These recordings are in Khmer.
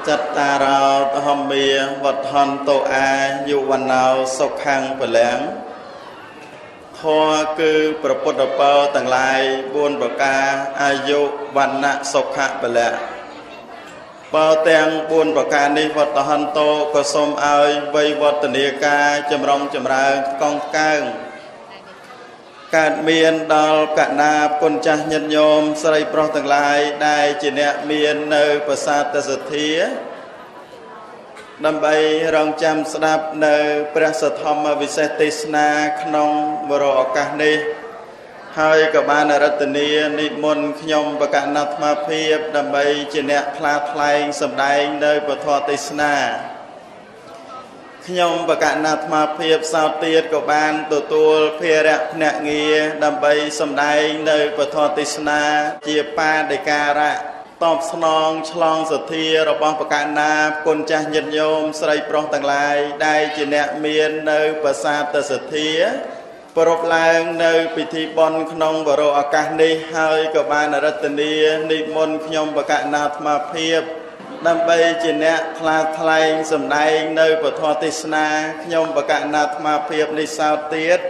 จัตตาราวตหมเมียวัฏหันโตอายุวันนาวสุขังเปล่งทอคือประพุทธเปาต่างหลายบุญประกาอายุวันนะสุขะเปล่งเปาแตงบุญประการนี้วัฏหันโตก็สมเอาไว้วัตเนียกาจำรองจำรากองก้างการเมียนดอลกะนาปนจัญญโยมสไลปรต่างหลายได้จีเนเมียนในประสาทสถีนำไปรองจำสดับในพระสัทธรรมวิเศษติสนาขนมบรอกานี้ให้กับบานรัตเนียนิมนต์ขยมประกาศนัทมาเพียบนำไปจีเนพลาทลายสำได้ในปฐวติสนาขยมประกาศนัทมาเพียบสาวเตียดกับบานตัวเพียระเนเงียนำไปสำได้ในปฐวติสนาเจียปาเดการะตอบสนองฉลองสถีระบองประกาศนาคนจัญญโยมสไลปรองต่างหลายได้จีเนเมียนในประสาทสถีปรบแรงในพิธีบอนขนมบรอากาศนี้ให้กับบานรัตเนียนิมนต์ขยมประกาศนามาเพียบนำไปจีเนพลาทลายสำได้ในปฐวติสนาขยมประกาศนามาเพียบในสาวเตียด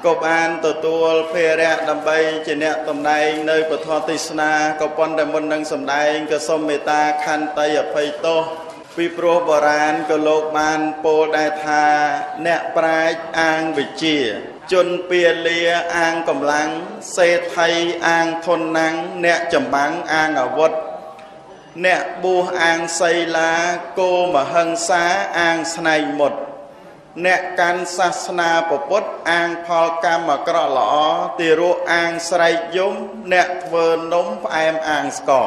กบานตัวเพระนำไปจีเนตำได้ในปฐวติสนาก็ปนแต่มนนังสำได้ก็สมเมตาคันไตยภัยโตวิปรโบราณก็โลกบานโปได้ทาเนปรายอ่างวิจีจนเปียเลียอ่างกำลังเศษไทยอ่างทนนังเนจำบังอ่างอวดเนบูอ่างไซลาโกมหังสาอ่างสไนหมดเนการศาสนาปปดอ่างพอกรรมกระหล่อติรุอ่างสไรยุมเนเวินนมแอมอ่างสกอ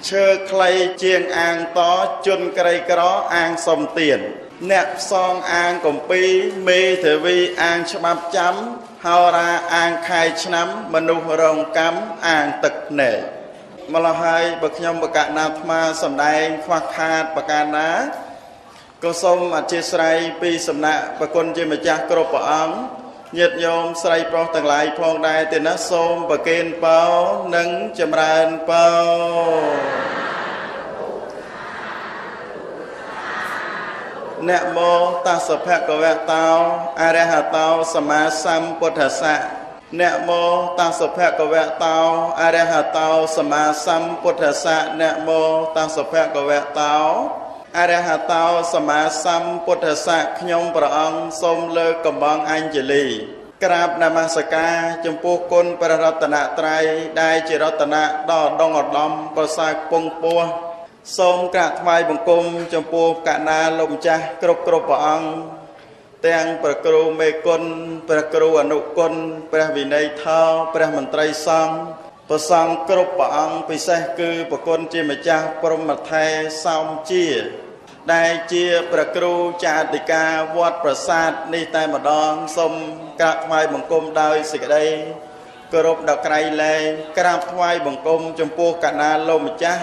เชอใครเจียงอ่างต่อจนไกรกระอ่างสมเตียนเนบซองอ่างกมปีเมเทวีอ่างฉบับจำฮาราอ่างไข่ชน้ำมนุษย์รองกรรมอ่างตึกเนมาลายบักยมประกาศนาธมาสำได้ควักขาดประการนะก็สมอัจฉริปีสำนักประกลจิมจักกรปอังเยียดโยมใส่ปลอกต่างหลายพองได้แต่นัสมประเกณฑ์เป้าหนึ่งจำรานเป้าเนโมตัสสะภะคะวะโตอะระหะโตสัมมาสัมพุทธัสสะเนโมตัสสะภะคะวะโตอะระหะโตสัมมาสัมพุทธัสสะเนโมตัสสะภะคะวะโตอะระหะโตสัมมาสัมพุทธัสสะขยมพระองค์ทรงเลิกกำบังอัญชลีกราบนมัสการจมพูคุณพระรัตนตรัยได้จิรัตนะดอดงอดลอมประสาทปงปัวทรงกระทายบังคมจมพูกะนาลมจักกรบพระองค์แตงประกรูเมกุลประกรูอนุกุลพระวินัยเท้าพระมนตรีสังประสังกรบพระองค์พิเศษคือประกลจิมจักปรมไทยสามเจียได้เจียประกรูจาติกาวัดประสาทในแต่มาดองสมกระทายบังคมดาวสิกได้กรบดอกไกรเลยกราบทายบังคมจมพูกะนาลมจัก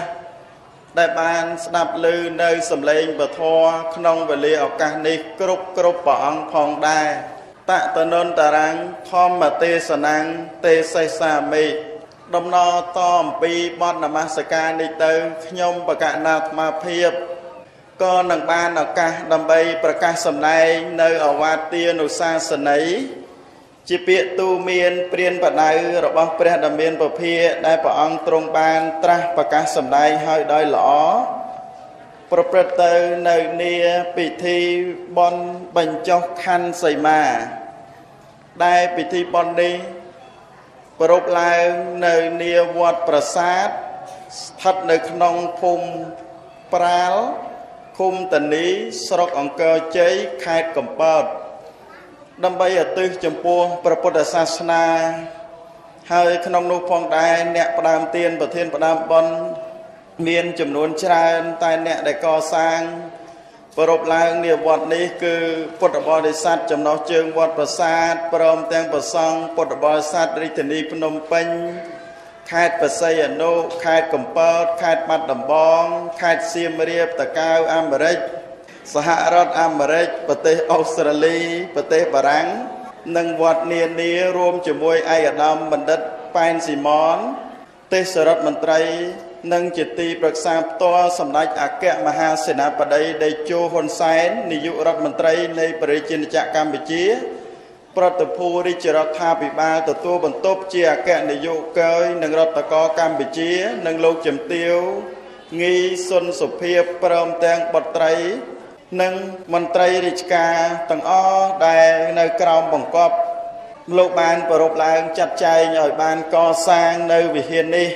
ได้บานสนับลือในสำเร็จบทอขนมเวลีออกการนี้กรุบปองพองได้ตะตนนตารังทอมมาเตสนังเตไซสามิดมนอตอมปีบอนนมัสการในเตงขยมประกาศนาธมาเพียบก็นังบานอากาศดำใบประกาศสำในในอวาเตียนุสาสนัยจิเปียตูเมียนเปลี่ยนปัจจัยระบบพระดำเมียนประเพียได้พระองค์ตรงบานตรัสประกาศสำได้ให้ได้หล่อประพฤติในเนียพิธีบอนบรรจงคันใส่มาได้พิธีบอนนี้ปรบลายในเนียวัดประสาททัดในขนมภูมิปราลคุมตันนี้สรกองเกอเจขายกำปอดดำใบตื้อจมพูพระพุทธศาสนาให้ขนมนุพองได้เนะประดามเตียนประเทศประดามบอลเมียนจำนวนชายตายเนะได้ก่อสร้างปรบลายเนี่ยวัดนี้คือพุทธบริษัทจำนวนเชิงวัดประสาทพร้อมแต่งประซองพุทธบริษัทริทนีพนมเพ็ญขายปัสสยโนขายกำปอดขายมัดดำบองขายเสียมเรียบตะกาวอเมริกสหรัฐอเมริกประเทศออสเตรเลียประเทศบารังนังวัดเนียนี้รวมจมวยไอ้ดำบัณฑิตปานสิมอนเทศรัฐมนตรี និងជាទីប្រឹក្សាផ្ទាល់សម្ដេចអគ្គមហាសេនាបតីតេជោហ៊ុនសែននាយករដ្ឋមន្ត្រីនៃព្រះរាជាណាចក្រកម្ពុជាប្រតិភូរាជរដ្ឋាភិបាលទទួលបន្ទុកជាអគ្គនាយកនិងរដ្ឋកោកម្ពុជានិងលោកជំទាវងីសុនសុភាពព្រមទាំងបុត្រីនិងមន្ត្រីរាជការទាំងអស់ដែលនៅក្រោមបង្គាប់លោកបានប្រពឡើងចាត់ចែងឲ្យបានកសាងនៅវិហារនេះ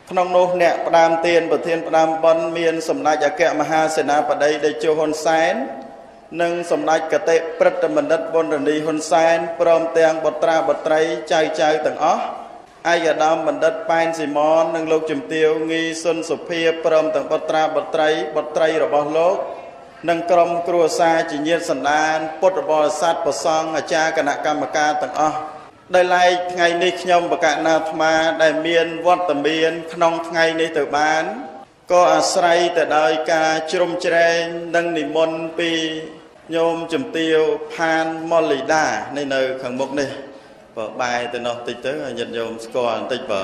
ក្នុងនោះអ្នកផ្ដើមទានប្រធានផ្ដើមបុណ្យមានសម្ដេចអគ្គមហាសេនាបតីតេជោហ៊ុនសែននិងសម្ដេចគតិព្រឹទ្ធបណ្ឌិតប៊ុនរនីហ៊ុនសែនព្រមទាំងបុត្រាបុត្រីចៅទាំងអស់ឯកឧត្តមបណ្ឌិតប៉ែនស៊ីម៉ននិងលោកជំទាវងីសុនសុភាព្រមទាំងបុត្រាបុត្រីរបស់លោកនិងក្រុមគ្រួសារជាញាតិសន្តានពុទ្ធបរិស័ទប្រសង់អាចារ្យគណៈកម្មការទាំងអស់ដែលឡែកថ្ងៃនេះខ្ញុំបកណាអាត្មាដែលមានវត្តមានក្នុងថ្ងៃនេះទៅបានក៏អាស្រ័យទៅដោយការជ្រោមជ្រែងនិងនិមន្តពីញោមជំទាវផានម៉ុលលីដានៅខាងមុខនេះបើបែរទៅនោះតិចទៅឲ្យញាតិញោមស្គាល់បន្តិចបើ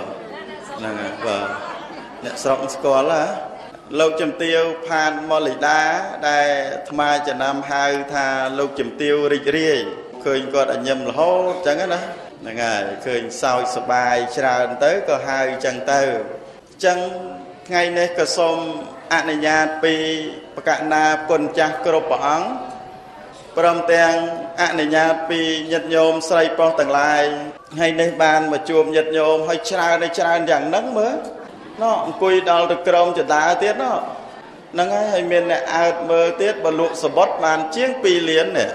ហ្នឹងហើយបើអ្នកស្រុកស្គាល់ហ៎លោកជំទាវផានម៉ុលលីដាដែលអាត្មាចំណាំហៅថាលោកជំទាវរីករាយឃើញគាត់ញឹមរហូតអញ្ចឹងណាហ្នឹងហើយឃើញសោចសប្បាយច្រើនទៅក៏ហៅអញ្ចឹងទៅអញ្ចឹងថ្ងៃនេះក៏សូមអនុញ្ញាតពីបកណាគុណចាស់គ្រប់ព្រះអង្គព្រមទាំងអនុញ្ញាតពីញាតិញោមស្រីប្រុសទាំងឡាយហើយនេះបានមកជួបញាតិញោមហើយច្រើនយ៉ាងហ្នឹងមើលណោះអង្គុយដល់ទៅក្រុមចដាទៀតណោះហ្នឹងហើយមានអ្នកអើតមើលទៀតបលក់សបុតបានជាង2លាននេះ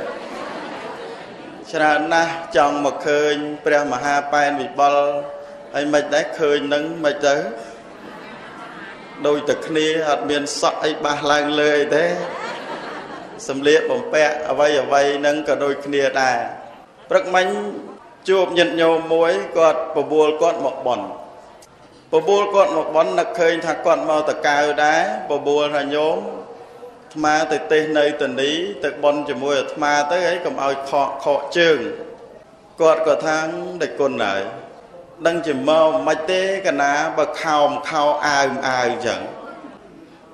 ច្រើនណាស់ចង់មកឃើញព្រះមហាប៉ែនវិបុលហើយមិនដែរឃើញនឹងមិនទៅដូចតែគ្នាអត់មានសក់អីបាសឡើងលើអីទេសម្លៀកបំពាក់អ្វីហ្នឹងក៏ដូចគ្នាដែរព្រឹកមិញជួបញាតិញោមមួយគាត់បបួលគាត់មកបន់នឹកឃើញថាគាត់មកតកៅដែរបបួលថាញោមអាត្មាទៅទេសនៅតនីទៅបន់ជាមួយអាត្មាទៅហើយកុំឲ្យខកជើងគាត់ក៏ថាដេចគុណហើយដឹងជាមកមិនទេកណាបើខោអាវអញ្ចឹង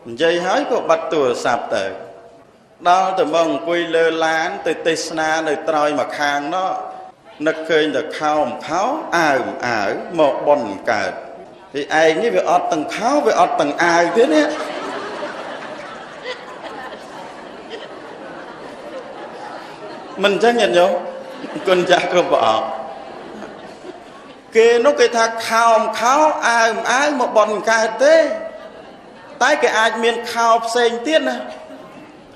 និយាយហើយក៏បាត់ទូរស័ព្ទទៅដល់ទៅមកអង្គុយលើឡានទៅទេសនានៅត្រើយមកខាងនោះនឹកឃើញតែខោអាវមកបន់កើតពីឯងនេះវាអត់ទាំងខោវាអត់ទាំងអាវទៀតនេះមិនអញ្ចឹងញាតិញោមគុណចាស់គ្រប់ព្រះអង្គគេនោះគេថាខោអាវមកបន់កើតទេតែគេអាចមានខោផ្សេងទៀតណា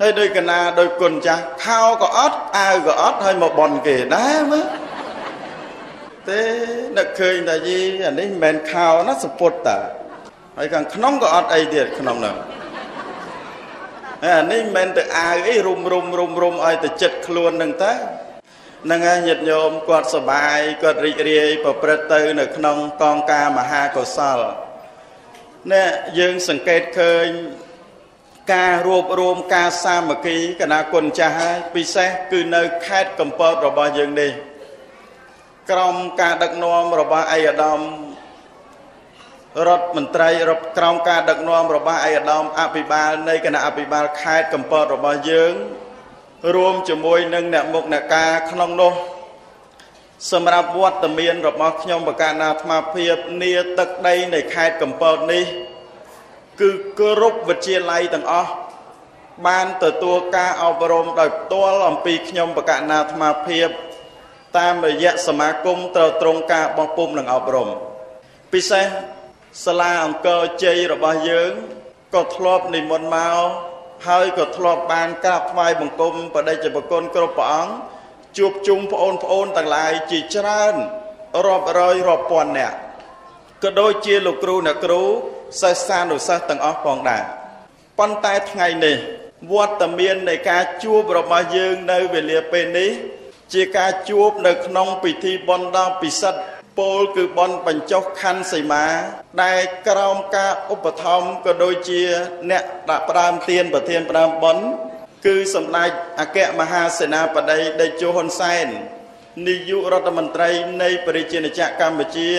ហើយដោយកណាដោយគុណចាស់ខោក៏អត់អាវក៏អត់ហើយមកបន់គេដែរមើលទេនឹកឃើញតែយីអានេះមិនមែនខោណាសពុតតាហើយខាងក្នុងក៏អត់អីទៀតក្នុងនោះអានេះមិនមែនទៅអាវអីរុំឲ្យទៅចិត្តខ្លួននឹងទៅហ្នឹងហើយញាតិញោមគាត់សប្បាយគាត់រីករាយប្រព្រឹត្តទៅនៅក្នុងកងការមហាកុសលនេះយើងសង្កេតឃើញការរួបរวมការសាមគ្គីគណៈគុណចាស់ហើយពិសេសគឺនៅខេត្តកំពតរបស់យើងនេះក្រុមការដឹកនាំរបស់ឯកឧត្តមរដ្ឋមន្ត្រីក្រមការដឹកនាំរបស់ឯកឧត្តមអភិបាលនៃគណៈអភិបាលខេត្តកំពតរបស់យើងរួមជាមួយនឹងអ្នកមុខអ្នកការក្នុងនោះសម្រាប់វត្តមានរបស់ខ្ញុំបកណាអាត្មាភាពនីទឹកដីនៃខេត្តកំពតនេះគឺគ្រប់វិទ្យាល័យទាំងអស់បានទទួលការអប់រំដោយផ្ទាល់អំពីខ្ញុំបកណាអាត្មាភាពតាមរយៈសមាគមត្រូវត្រង់ការបោះពុំនិងអប់រំពិសេសសាលាអង្គរជ័យរបស់យើងក៏ធ្លាប់និមន្តមកហើយក៏ធ្លាប់បានក្រាបថ្វាយបង្គំបដិជ្ជប្រគុណគ្រប់ព្រះអង្គជួបជុំប្អូនទាំងឡាយជាច្រើនរាប់រយរាប់ពាន់នាក់ក៏ដូចជាលោកគ្រូអ្នកគ្រូសិស្សានុសិស្សទាំងអស់ផងដែរប៉ុន្តែថ្ងៃនេះវត្តមាននៃការជួបរបស់យើងនៅវេលាពេលនេះជាការជួបនៅក្នុងពិធីបុណ្យដ៏ពិសិដ្ឋពោលគឺបុណ្យបញ្ចុះខណ្ឌសីមាដែលក្រោមការឧបត្ថម្ភក៏ដូចជាអ្នកដាក់ផ្ដើមទានប្រធានផ្ដើមបុណ្យគឺសម្ដេចអគ្គមហាសេនាបតីតេជោហ៊ុនសែន នាយករដ្ឋមន្ត្រីនៃប្រជាណាចក្រកម្ពុជា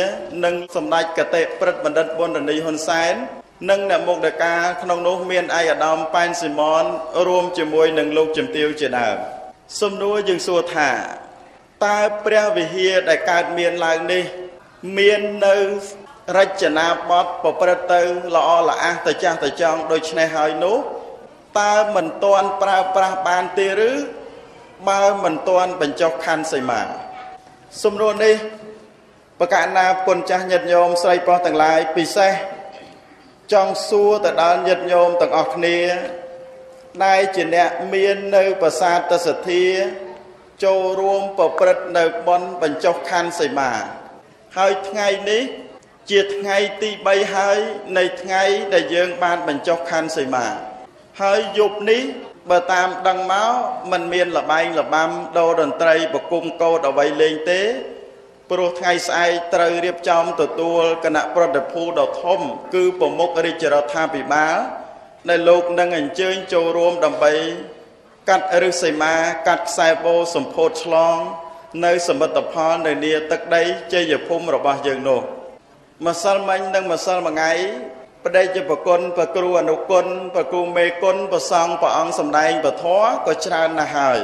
និងសម្ដេចកតេព្រឹទ្ធបណ្ឌិតប៊ុនរនីហ៊ុនសែននិងអ្នកមុខដឹកការក្នុងនោះមានឯកឧត្តមប៉ែនស៊ីម៉នរួមជាមួយនឹងលោកជំទាវជាដើមសំណួរយើងសួរថាតើព្រះវិហារដែលកើតមានឡើងនេះមាននៅរចនាបថប្រព្រឹត្តទៅល្អល្អះទៅចាស់ទៅចង់ដូច្នេះហើយនោះតើមិនទាន់ប្រើប្រាស់បានទេឬបើមិនទាន់បញ្ចុះខណ្ឌសីមាសំណួរនេះប្រកាសណាពុនចាស់ញាតិញោមស្រីប្រុសទាំងឡាយពិសេសចង់សួរទៅដល់ញាតិញោមទាំងអស់គ្នាដែលជាអ្នកមាននៅប្រាសាទសទ្ធាចូលរួមប្រព្រឹត្តនៅបុណ្យបញ្ចុះខណ្ឌសីមាហើយថ្ងៃនេះជាថ្ងៃទី3ហើយនៃថ្ងៃដែលយើងបានបញ្ចុះខណ្ឌសីមាហើយយប់នេះបើតាមដឹងមកมันមានលបែងលបាំដូរតន្ត្រីប្រគំកោតអ្វីលេងទេព្រោះថ្ងៃស្អែកត្រូវរៀបចំទទួលគណៈប្រតិភូដ៏ធំគឺប្រមុខរាជរដ្ឋាភិបាលដែលលោកនឹងអញ្ជើញចូលរួមដើម្បីកាត់ឫស្សីមាកាត់ខ្សែបូសម្ពោធឆ្លងនៅសមិទ្ធផលនៅនាទឹកដីជ័យភូមិរបស់យើងនោះម្សិលមិញនិងម្សិលមួយថ្ងៃបដិជប្រគុណព្រះគ្រូអនុគុណព្រះគ្រូមេគុណព្រះសង្ឃព្រះអង្គសម្ដែងពធក៏ច្រើនណាស់ហើយ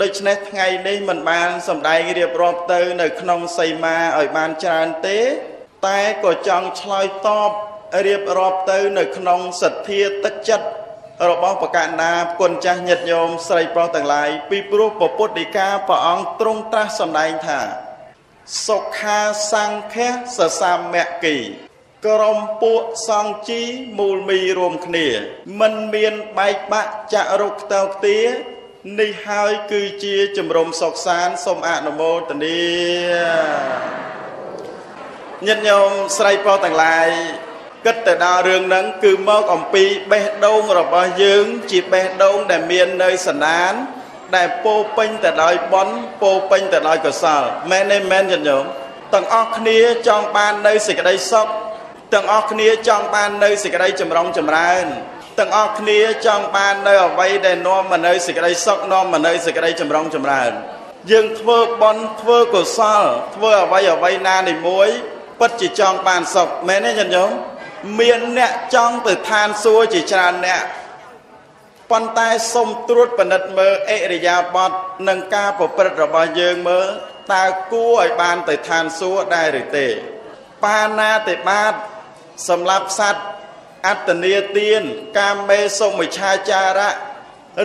ដូច្នេះថ្ងៃនេះមិនបានសម្ដែងរៀបរាប់ទៅនៅក្នុងសីមាឲ្យបានច្រើនទេតែក៏ចង់ឆ្លើយតបរៀបរាប់ទៅនៅក្នុងសទ្ធាទឹកចិត្តរបស់បកណ្ណាគុណចាស់ញាតិញោមស្រីប្រុសទាំងឡាយពីព្រោះពុទ្ធដីកាព្រះអង្គទ្រង់ត្រាស់សម្ដែងថាសុខាសង្ឃៈសសាមគ្គីក្រុមពួកសង្ឃជីមូលមីរួមគ្នាមិនមានបែកបាក់ចាក់រុកខ្ទើខ្ទានេះហើយគឺជាជំរំសុខសានសូមអនុមោទនាញាតិញោមស្រីប្រុសទាំងឡាយគិតទៅដល់រឿងហ្នឹងគឺមកអំពីបេះដូងរបស់យើងជាបេះដូងដែលមាននៅសន្តានដែលពោពេញទៅដោយបុណ្យពោពេញទៅដោយកុសលមែនទេមែនញាតិញោមទាំងអស់គ្នាចង់បាននៅសេចក្តីសុខទាំងអស់គ្នាចង់បាននៅសេចក្តីចម្រុងចម្រើនទាំងអស់គ្នាចង់បាននៅអ្វីដែលនាំមកនៅសេចក្តីសុខនាំមកនៅសេចក្តីចម្រុងចម្រើនយើងធ្វើបុណ្យធ្វើកុសលធ្វើអ្វីណានីមួយពិតជាចង់បានសុខមែនទេញាតិញោមមានអ្នកចង់ទៅឋានសួគ៌ជាច្រើនអ្នកប៉ុន្តែសូមត្រួតពិនិត្យមើលអិរិយាបថនិងការប្រព្រឹត្តរបស់យើងមើលតើគួរឲ្យបានទៅឋានសួគ៌ដែរឬទេបាណាតិបាតសម្រាប់សត្វអត្តនីទានកាមេសុមិច្ឆាចារៈ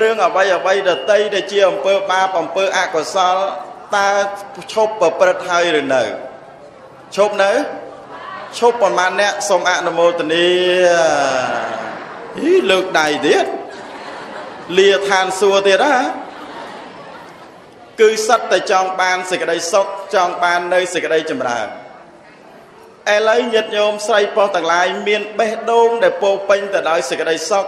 រឿងអ្វីដតីដែលជាអំពើបាបអំពើអកុសលតើឈប់ប្រព្រឹត្តហើយឬនៅឈប់នៅឈប់ប្រមាណអ្នកសូមអនុមោទនាលើកដៃទៀតលាឋានសួគ៌ទៀតហ៎គឺសិតតែចង់បានសេចក្តីសុខចង់បាននៅសេចក្តីចម្រើនឥឡូវញាតិញោមស្រីប្រុសទាំងឡាយមានបេះដូងដែលពោពេញទៅដោយសេចក្តីសុខ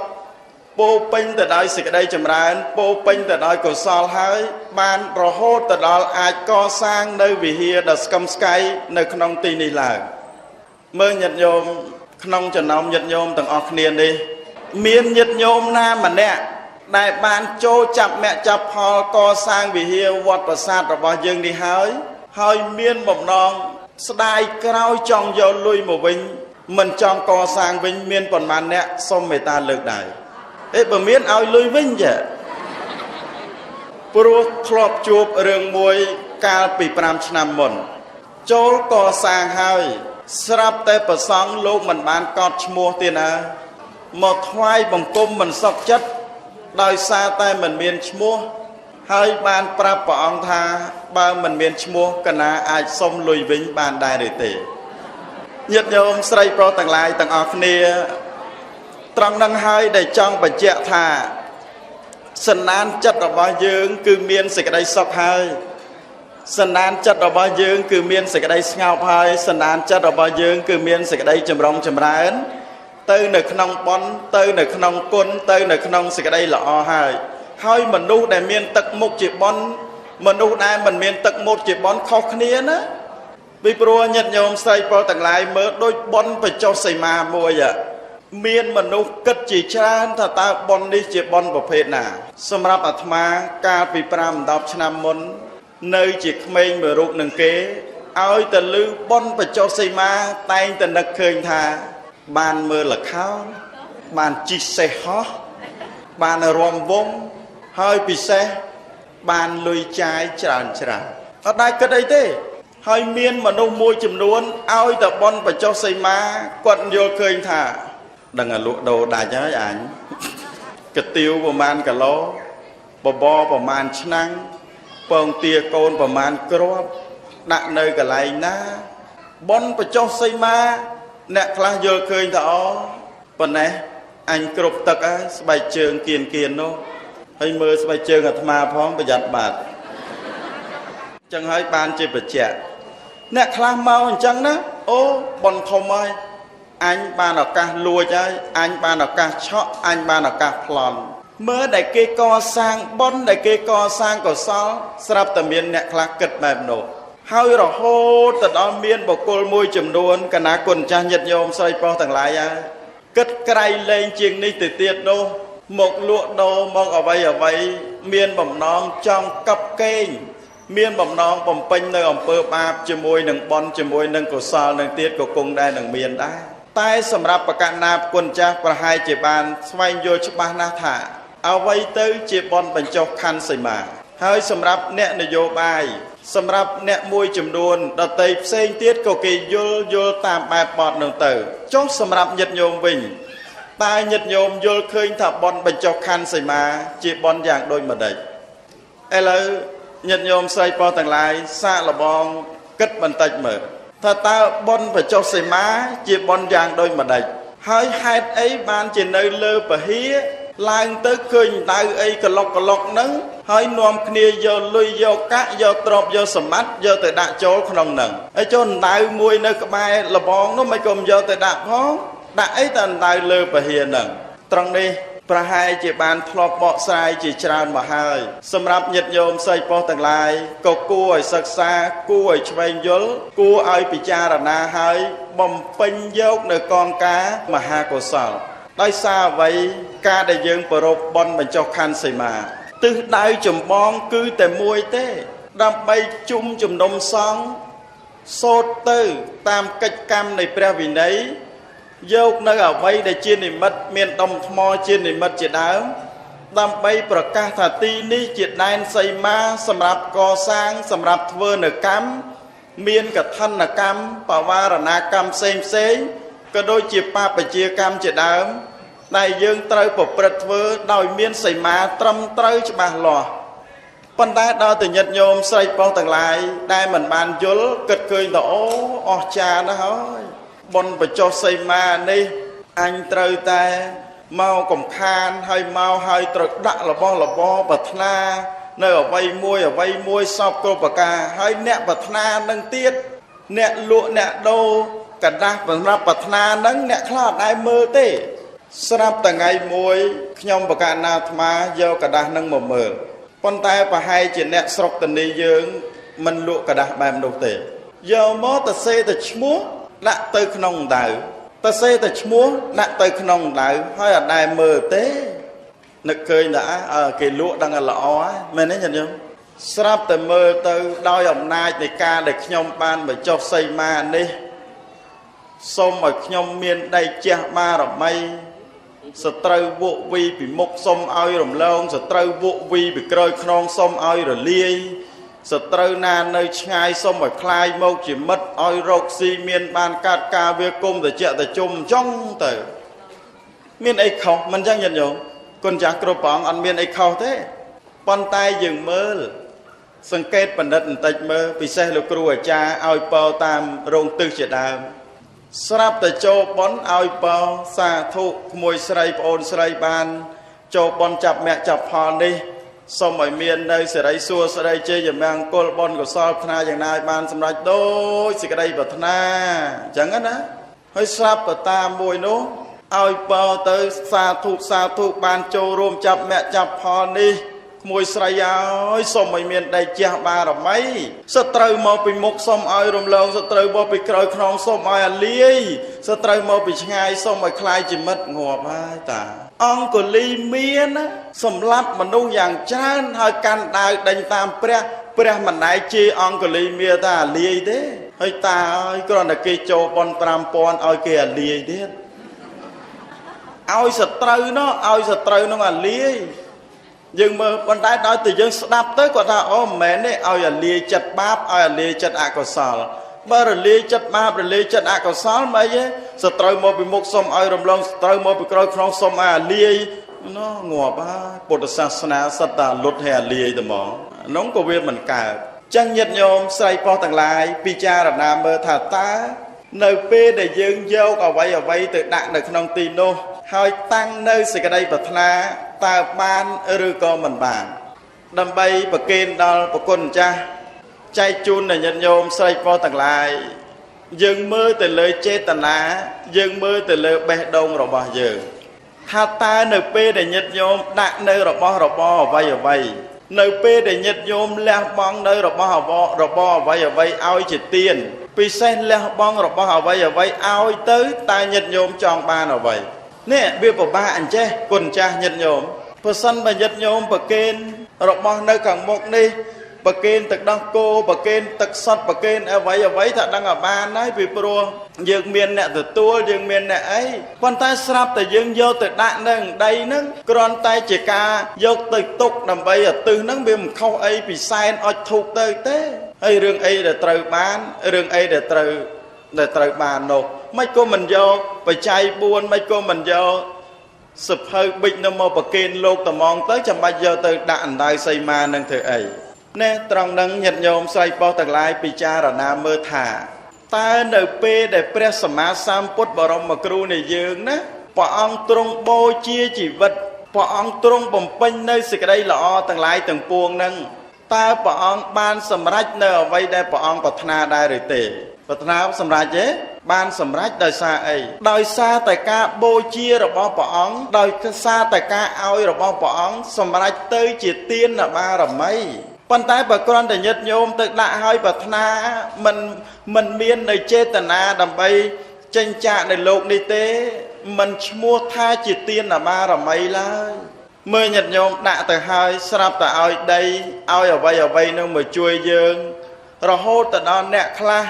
ពោពេញទៅដោយសេចក្តីចម្រើនពោពេញទៅដោយកុសលហើយបានរហូតទៅដល់អាចកសាងនៅវិហារដ៏ស្កឹមស្កៃនៅក្នុងទីនេះឡើងមើលញាតិញោមក្នុងចំណោមញាតិញោមទាំងអស់គ្នានេះមានញាតិញោមណាម្នាក់ដែលបានចូលចាប់មគ្គចាប់ផលកសាងវិហារវត្តប្រាសាទរបស់យើងនេះហើយមានបំណងស្ដាយក្រោយចង់យកលុយមកវិញមិនចង់កសាងវិញមានប៉ុន្មានអ្នកសូមមេត្តាលើកដៃបើមានឲ្យលុយវិញចាព្រោះធ្លាប់ជួបរឿងមួយកាលពី5ឆ្នាំមុនចូលកសាងហើយស្រាប់តែប្រសង់លោកមិនបានកត់ឈ្មោះទេណាមកថ្វាយបង្គំមិនសុខចិត្តដោយសារតែមិនមានឈ្មោះហើយបានប្រាប់ព្រះអង្គថាបើមិនមានឈ្មោះកណាអាចសុំលុយវិញបានដែរឬទេញាតិញោមស្រីប្រុសទាំងឡាយទាំងអស់គ្នាត្រង់នឹងហើយដែលចង់បញ្ជាក់ថាសន្តានចិត្តរបស់យើងគឺមានសេចក្តីសុខហើយសន្តានចិត្តរបស់យើងគឺមានសេចក្តីស្ងប់ហើយសន្តានចិត្តរបស់យើងគឺមានសេចក្តីចម្រុងចម្រើនទៅនៅក្នុងបុណ្យទៅនៅក្នុងគុណទៅនៅក្នុងសេចក្តីល្អហើយមនុស្សដែលមានទឹកមុខជាបុណ្យមនុស្សដែលមិនមានទឹកមុខជាបុណ្យខុសគ្នាណាពីព្រោះញាតិញោមស្រីប្រុសទាំងឡាយមើលដូចបុណ្យបញ្ចុះសីមាមួយមានមនុស្សគិតជាច្រើនថាតើបុណ្យនេះជាបុណ្យប្រភេទណាសម្រាប់អាត្មាកាលពី5-10ឆ្នាំមុន nơi chỉ mình mà rụt nâng kế ôi ta lưu bon và cho xây ma tay ta nâng khơi thà bàn mơ là khao bàn chi xe hó bàn ròm vông hơi bị xe bàn lùi trái tràn ở đây cái đây thế hơi miên mà nông môi chùm luôn ôi ta bon và cho xây ma quận vô khơi thà đừng là lụa đồ đại cho ảnh cái tiêu của man cả ló bò của man năng bông tia côn của man crop đặt nơi cả lại na bon và cho xây ma nè khla vô khơi thọ phần này anh crop tật á bài trường kiền nó hay mơ bài trường ở mà phong bây giờ bạt chẳng hay ban chơi bật trẻ nè khla mau chẳng đó ô bon không ai anh ba nào ca lùa chơi anh ba nào ca chó anh ba nào ca plon mơ đại kê co sang bon đại kê co sang của sao sắp tầm miền nẹt khla kịch bài nổ hơi rồi hô từ đó miền bọc côn môi chùm đuôn cả ná quần cha nhật nhôm xoay po thằng lái á cất cây lên chiêng ní từ tiệt đô một lụa đô mong ở vây miền bầm non trong cặp kênh miền bầm non bầm pênh nơi ông pơ bạp chùm môi nâng bon chùm môi nâng của sao nâng tiết của cung đây nâng miền đây tai sầm rạp bạc cạn nạp quần cha và hai chị bàn xoay vô chụp ba na thảเอาไว้ตื้อเจ็บบอลบรรจบคันใส่มาให้สำหรับเนะนโยบายสำหรับเนะมวยจำนวนดอกเตยเส้นเตี้ยก็เกยโยตามแบบบอลหนึ่งเตอจ้องสำหรับหยัดโยมวิ่งตายหยัดโยมโยเคยถับบอลบรรจบคันใส่มาเจ็บบอลอย่างโดยมาได้ไอ้เลยหยัดโยมใส่ปอต่างลายซาละบองกัดบันตัดเหมือถ้าตาบอลบรรจบใส่มาเจ็บบอลอย่างโดยมาได้ให้ให้ไอ้บานเจนเนอร์เลอปะเฮียลายตึกเคยตายไอ้กะลอกนั้นให้นวมเนียโยลุยโยกะโยตรบโยสมัดโยแต่ดะโจขนมหนึ่งไอ้โจนตายมวยในกระบายละบองนู้ไม่กลมโยแต่ดะพ้องดะไอ้ตันตายเลือปะเฮียหนึ่งตรงนี้ประหายจีบานทลบเบาทรายจีจานมาให้สำหรับหยัดโยมใส่ปอต่างลายก็กู้ไอ้ศึกษากู้ไอ้ช่วยยลกู้ไอ้ปิจารณาให้บ่มเป็นโยกในกองกามหากุศลได้ทราบไว้การได้ยังประรบบอลบรรจบคันใส่มาตึกได้จุ่มบองคือแต่มวยเต้ดำไปจุ่มนมซองโซเตอร์ตามกิจกรรมในพระวินัยโยกในเอาไว้ได้เจนิมัดเมียนดมทมอเจนิมัดเจดาวดำไปประกาศถาตีนี้เจดได้ใส่มาสำหรับก่อสร้างสำหรับเวอร์เนกรรมเมียนกับท่านกรรมปวารณกรรมเซ็งก็โดยจีบปาปเจียกรรมเจดามได้ยังเตยปบประเวอโดยเมียนใส่มาตรำเตยจะมาหล่อปัญหาดาวแต่ยัดโยมใส่ปองต่างลายได้เหมือนบานยุลเกิดเคยต่อออจานะฮะบนประจใส่มานี่อันเตยแต่เมากลมคานให้เมาให้ตรึกดักละบอปัทนาเนื้อไว้มวยสอบกรปากาให้เนะปัทนานั่งเตี้ยเนะลวเนะโดกระดาษสำหรับปัทนานั้นเนะคลาดได้มือเต้สำหรับแต่ไงมวยขยมประการนาธมาโยกระดาษนั่งมือปนแต่ปะให้เจนเนะสกตันดีเยิงมันลวกระดาษแบบดูเต้โยมอตเซตชมัวละเตยขนมดาวตเซตชมัวละเตยขนมดาวให้ได้มือเต้นึกเคยนะเกลวดังอะไรอ๋อแม่นี่ยันยมสำหรับแต่มือเตยดอยอำนาจในการเด็กขยมปานเหมือนจบใส่มานี่ส้มขยมเมียนได้เจ้ามาหรือไม่สตรูบุวีปีมุกส้มอ้อยหลงลงสตรูบุวีปีเกยขนองส้มอ้อยหรือเลี้ยสตรูนานในชายส้มคลายโมกจิมัดอ้อยรกซีเมียนบานกาดกาเวกุมแต่เจ้าแต่จุ่มจ้องแต่เมียนไอ้เขามันจังยันโยคนจากกระป๋องอันเมียนไอ้เขาเท่ปอนตายยึงเมื่อสังเกตปันดัดติดเมื่อปีเสลูกครูอาจารย์เอาเปาตามโรงตึกเจดามสำหรับแต่โจบอลเอาเปาสาธุขโมยสไลปอนสไลบานโจบอลจับแม่จับพอนี่สมัยเมียนในสไลซัวสไลเจอย่างแมงกอลบอลก็สอบธนาอย่างนายบานสำหรับโดยสิกระไดบัตนาจังนั้นนะให้ทราบแต่ตามวยโนเอาเปาเตอสาธุบานโจรวมจับแม่จับพอนี่มวยสายาสมัยเมียนได้เจ้าบาหรือไม่สตรูมาไปมกสมอ้อยรวมลงสตรูมาไปกรอยครองสมอ้อยเลี้ยสตรูมาไปชงายสมัยคลายจิมัดงัวไปตาองกุลีเมียนนะสำลับมนุษย์อย่างจ้านให้การได้ดังตามเปรี้ย ព្រះមិនណែជាអង្គលីមានថាអាលាយទេហើយតាអើយគ្រាន់តែគេចូលបន 5000 ឲ្យគេអាលាយទៀតឲ្យសត្រូវនោះឲ្យសត្រូវនោះអាលាយយើងមើលប៉ុន្តែដល់តែយើងស្ដាប់ទៅគាត់ថាអូមិនមែនទេឲ្យអាលាយចិត្តបាបឲ្យអាលាយចិត្តអកុសលបើរលាយចិត្តបាបរលាយចិត្តអកុសលមិនអីទេសត្រូវមកពីមុខសុំឲ្យរំលងសត្រូវមកពីក្រោយខ្នងសុំឲ្យអាលាយនោះងាប់ហើយពុទ្ធសាសនាសិតតាលុតឲ្យអាលាយតែហ្មងនោះក៏វាមិនកើតចឹងញាតិញោមស្រីប្រុសទាំងឡាយពិចារណាមើលថាតើនៅពេលដែលយើងយកអ្វីទៅដាក់នៅក្នុងទីនោះហើយតាំងនៅសេចក្តីប្រាថ្នាតើបានឬក៏មិនបានដើម្បីប្រគេនដល់ប្រគុណម្ចាស់ចែកជូនដល់ញាតិញោមស្រីប្រុសទាំងឡាយយើងមើលទៅលើចេតនាយើងមើលទៅលើបេះដូងរបស់យើងថាតើនៅពេលដែលញាតិញោមដាក់នៅរបស់របរអ្វីនៅពេលដែលញាតិញោមលះបង់នៅរបស់របរអ្វីឲ្យជាទានពិសេសលះបង់របស់អ្វីឲ្យទៅតើញាតិញោមចង់បានអ្វីនេះវាពិបាកអញ្ចេះគុណចាស់ញាតិញោមប្រសិនបើញាតិញោមប្រគេនរបស់នៅខាងមុខនេះប្រគេនទឹកដោះគោប្រគេនទឹកសុទ្ធប្រគេនអ្វីថាដឹងឲ្យបានហើយពីព្រោះយើងមានអ្នកទទួលយើងមានអ្នកអីប៉ុន្តែស្រាប់តែយើងយកទៅដាក់នៅដីហ្នឹងគ្រាន់តែជាការយកទៅទុកដើម្បីឲ្យទឹះហ្នឹងវាមិនខុសអីពីសែនអុជធូបទៅទេហើយរឿងអីដែលត្រូវបានរឿងអីដែលត្រូវបាននោះមិនក៏មិនយកបច្ច័យ4មិនក៏មិនយកសភៅប៊ិចនៅមកប្រគេនលោកត្មងទៅចាំបាច់យកទៅដាក់អណ្ដៅសីមានឹងធ្វើអីណែត្រង់នឹងញាតិញោមស្រីប្រុសទាំងឡាយពិចារណាមើលថាតើនៅពេលដែលព្រះសម្មាសម្ពុទ្ធបរមគ្រូនៃយើងណាព្រះអង្គទ្រង់បូជាជីវិតព្រះអង្គទ្រង់បំពេញនៅសេចក្តីល្អទាំងឡាយទាំងពួងនឹងតើព្រះអង្គបានសម្រេចនៅអ្វីដែលព្រះអង្គប្រាថ្នាដែរឬទេប្រាថ្នាសម្រេចទេបានសម្រេចដោយសារអីដោយសារតែការបូជារបស់ព្រះអង្គដោយសារតែការឲ្យរបស់ព្រះអង្គសម្រេចទៅជាទានបារមីប៉ុន្តែបើគ្រាន់តែញាតិញោមទៅដាក់ឲ្យប្រាថ្នាមិនមាននៅចេតនាដើម្បីចេញចាកនៅលោកនេះទេមិនឈ្មោះថាជាទានបារមីឡើយមើលញាតិញោមដាក់ទៅឲ្យស្រាប់តែឲ្យដីឲ្យអ្វីនឹងមកជួយយើងរហូតទៅដល់អ្នកខ្លះ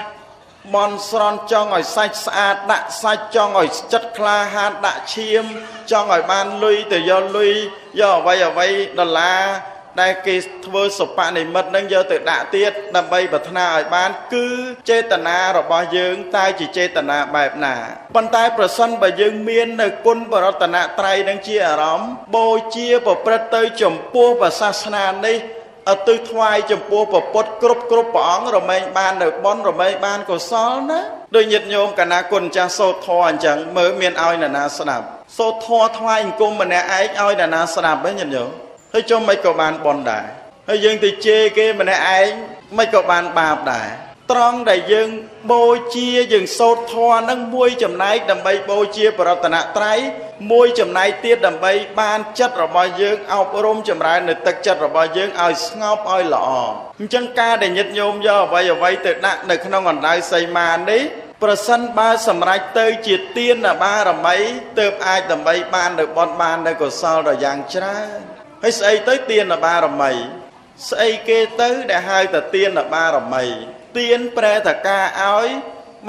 បន់ស្រន់ចង់ឲ្យសាច់ស្អាតដាក់សាច់ចង់ឲ្យចិត្តក្លាហានដាក់ឈាមចង់ឲ្យបានលុយទៅយកលុយយកអ្វីដុល្លារដែលគេធ្វើសុបនិមិត្តនឹងយកទៅដាក់ទៀតដើម្បីប្រាថ្នាឲ្យបានគឺចេតនារបស់យើងតើជាចេតនាបែបណាប៉ុន្តែប្រសិនបើយើងមាននៅគុណបរតនត្រ័យនឹងជាអារម្មណ៍បូជាប្រព្រឹត្តទៅចំពោះព្រះសាសនានេះឧទ្ទិសថ្វាយចំពោះព្រះពុទ្ធគ្រប់ព្រះអង្គរមែងបាននៅបុណ្យរមែងបានកុសលណាដោយញាតិញោមកាលណាគុណចាស់សូត្រធម៌អញ្ចឹងមើលមានឲ្យនរណាស្ដាប់សូត្រធម៌ថ្វាយអង្គមម្នាក់ឯងឲ្យនរណាស្ដាប់ហ្នឹងញាតិញោមហើយចុះមិនក៏បានបុណ្យដែរហើយយើងទៅជេរគេម្នាក់ឯងមិនក៏បានបាបដែរត្រង់ដែលយើងបូជាយើងសូត្រធម៌នឹងមួយចំណែកដើម្បីបូជាបរតនត្រ័យមួយចំណែកទៀតដើម្បីបានចិត្តរបស់យើងអប់រំចម្រើននៅទឹកចិត្តរបស់យើងឲ្យស្ងប់ឲ្យល្អអញ្ចឹងការដែលញាតិញោមយកអ្វីទៅដាក់នៅក្នុងអណ្ដៅសីមានេះប្រសិនបើសម្រេចទៅជាទានបារមីទើបអាចដើម្បីបាននៅបុណ្យបាននៅកុសលដ៏យ៉ាងច្រើនហើយស្អីទៅទានបារមីស្អីគេទៅដែលហៅថាទានបារមីទានប្រែថាការឲ្យ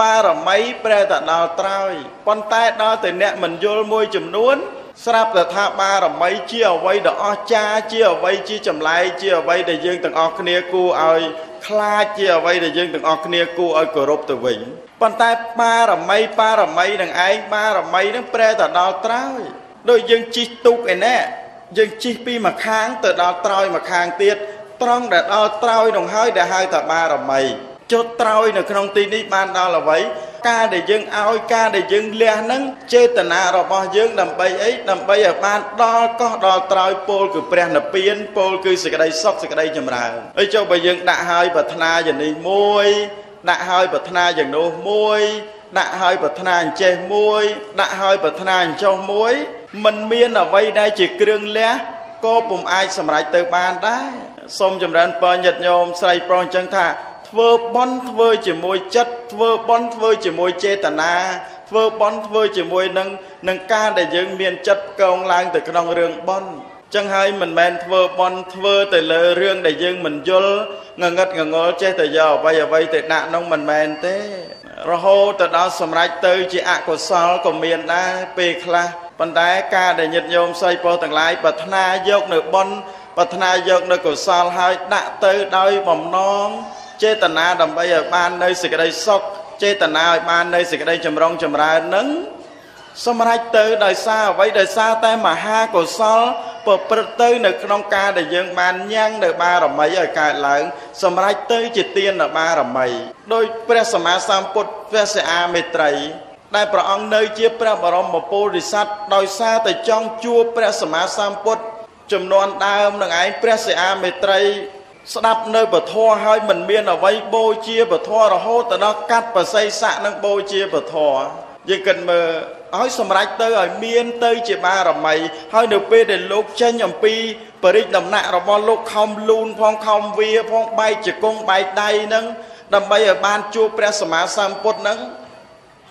បារមីប្រែថាដល់ត្រើយប៉ុន្តែដល់តែអ្នកមិនយល់មួយចំនួនស្រាប់តែថាបារមីជាអ្វីដ៏អស្ចារ្យជាអ្វីជាចម្លែកជាអ្វីដែលយើងទាំងអស់គ្នាគួរឲ្យខ្លាចជាអ្វីដែលយើងទាំងអស់គ្នាគួរឲ្យគោរពទៅវិញប៉ុន្តែបារមីនឹងឯងបារមីនឹងប្រែថាដល់ត្រើយដូចយើងជិះទូកឯណែយើងជិះពីម្ខាងទៅដល់ត្រើយម្ខាងទៀតត្រង់ដែលដល់ត្រើយនោះហើយដែលហៅថាបារមីចុះត្រើយនៅក្នុងទីនេះបានដល់អ្វីការដែលយើងឲ្យការដែលយើងលះនឹងចេតនារបស់យើងដើម្បីអីដើម្បីឲ្យបានដល់កោះដល់ត្រើយពោលគឺព្រះនិព្វានពោលគឺសេចក្តីសុខសេចក្តីចម្រើនហើយចុះបើយើងដាក់ឲ្យប្រាថ្នាយ៉ាងនេះមួយដាក់ឲ្យប្រាថ្នាយ៉ាងនោះមួយដាក់ឲ្យប្រាថ្នាអញ្ចេះមួយដាក់ឲ្យប្រាថ្នាអញ្ចោះមួយមិនមានអ្វីដែលជាគ្រឿងលះក៏ពុំអាចសម្រេចទៅបានដែរសូមចម្រើនពរញាតិញោមស្រីប្រុសអញ្ចឹងថាធ្វើបុណ្យធ្វើជាមួយចិត្តធ្វើបុណ្យធ្វើជាមួយចេតនាធ្វើបុណ្យធ្វើជាមួយនឹងការដែលយើងមានចិត្តកោងឡើងទៅក្នុងរឿងបុណ្យ ចឹងហើយមិនមែនធ្វើបន់ធ្វើទៅលើរឿងដែលយើងមិនយល់ងងឹតងងល់ចេះតែយកអ្វីទៅដាក់នោះមិនមែនទេរហូតទៅដល់សម្រេចទៅជាអកុសលក៏មានដែរពេលខ្លះប៉ុន្តែការដែលញាតិញោមសីពោទាំងឡាយប្រាថ្នាយកនៅបន់ប្រាថ្នាយកនៅកុសលហើយដាក់ទៅដោយបំណងចេតនាដើម្បីឲ្យបាននៅសេចក្តីសុខចេតនាឲ្យបាននៅសេចក្តីចម្រុងចម្រើននឹងសម្រេចទៅដោយសារអ្វីដោយសារតែមហាកុសលប្រព្រឹត្តទៅនៅក្នុងការដែលយើងបានញ៉ាំងនៅបារមីឲ្យកើតឡើងសម្រេចទៅជាទាននៅបារមីដោយព្រះសម្មាសម្ពុទ្ធព្រះសិអាមេត្រីដែលព្រះអង្គនៅជាព្រះបរមពុរិស័ទដោយសារតែចង់ជួបព្រះសម្មាសម្ពុទ្ធចំនួនដើមនឹងឯងព្រះសិអាមេត្រីស្ដាប់នៅពធហើយមិនមានអ្វីបូជាពធរហូតទៅដល់កាត់បស័យស័កនឹងបូជាពធយើងគិតមើលឲ្យសម្រេចទៅឲ្យមានទៅជាបារមីហើយនៅពេលដែលលោកចេញអំពីបរិជ្ជដំណាក់របស់លោកខំលូនផងខំវាផងបែកជង្គង់បែកដៃនឹងដើម្បីឲ្យបានជួបព្រះសម្មាសម្ពុទ្ធនឹង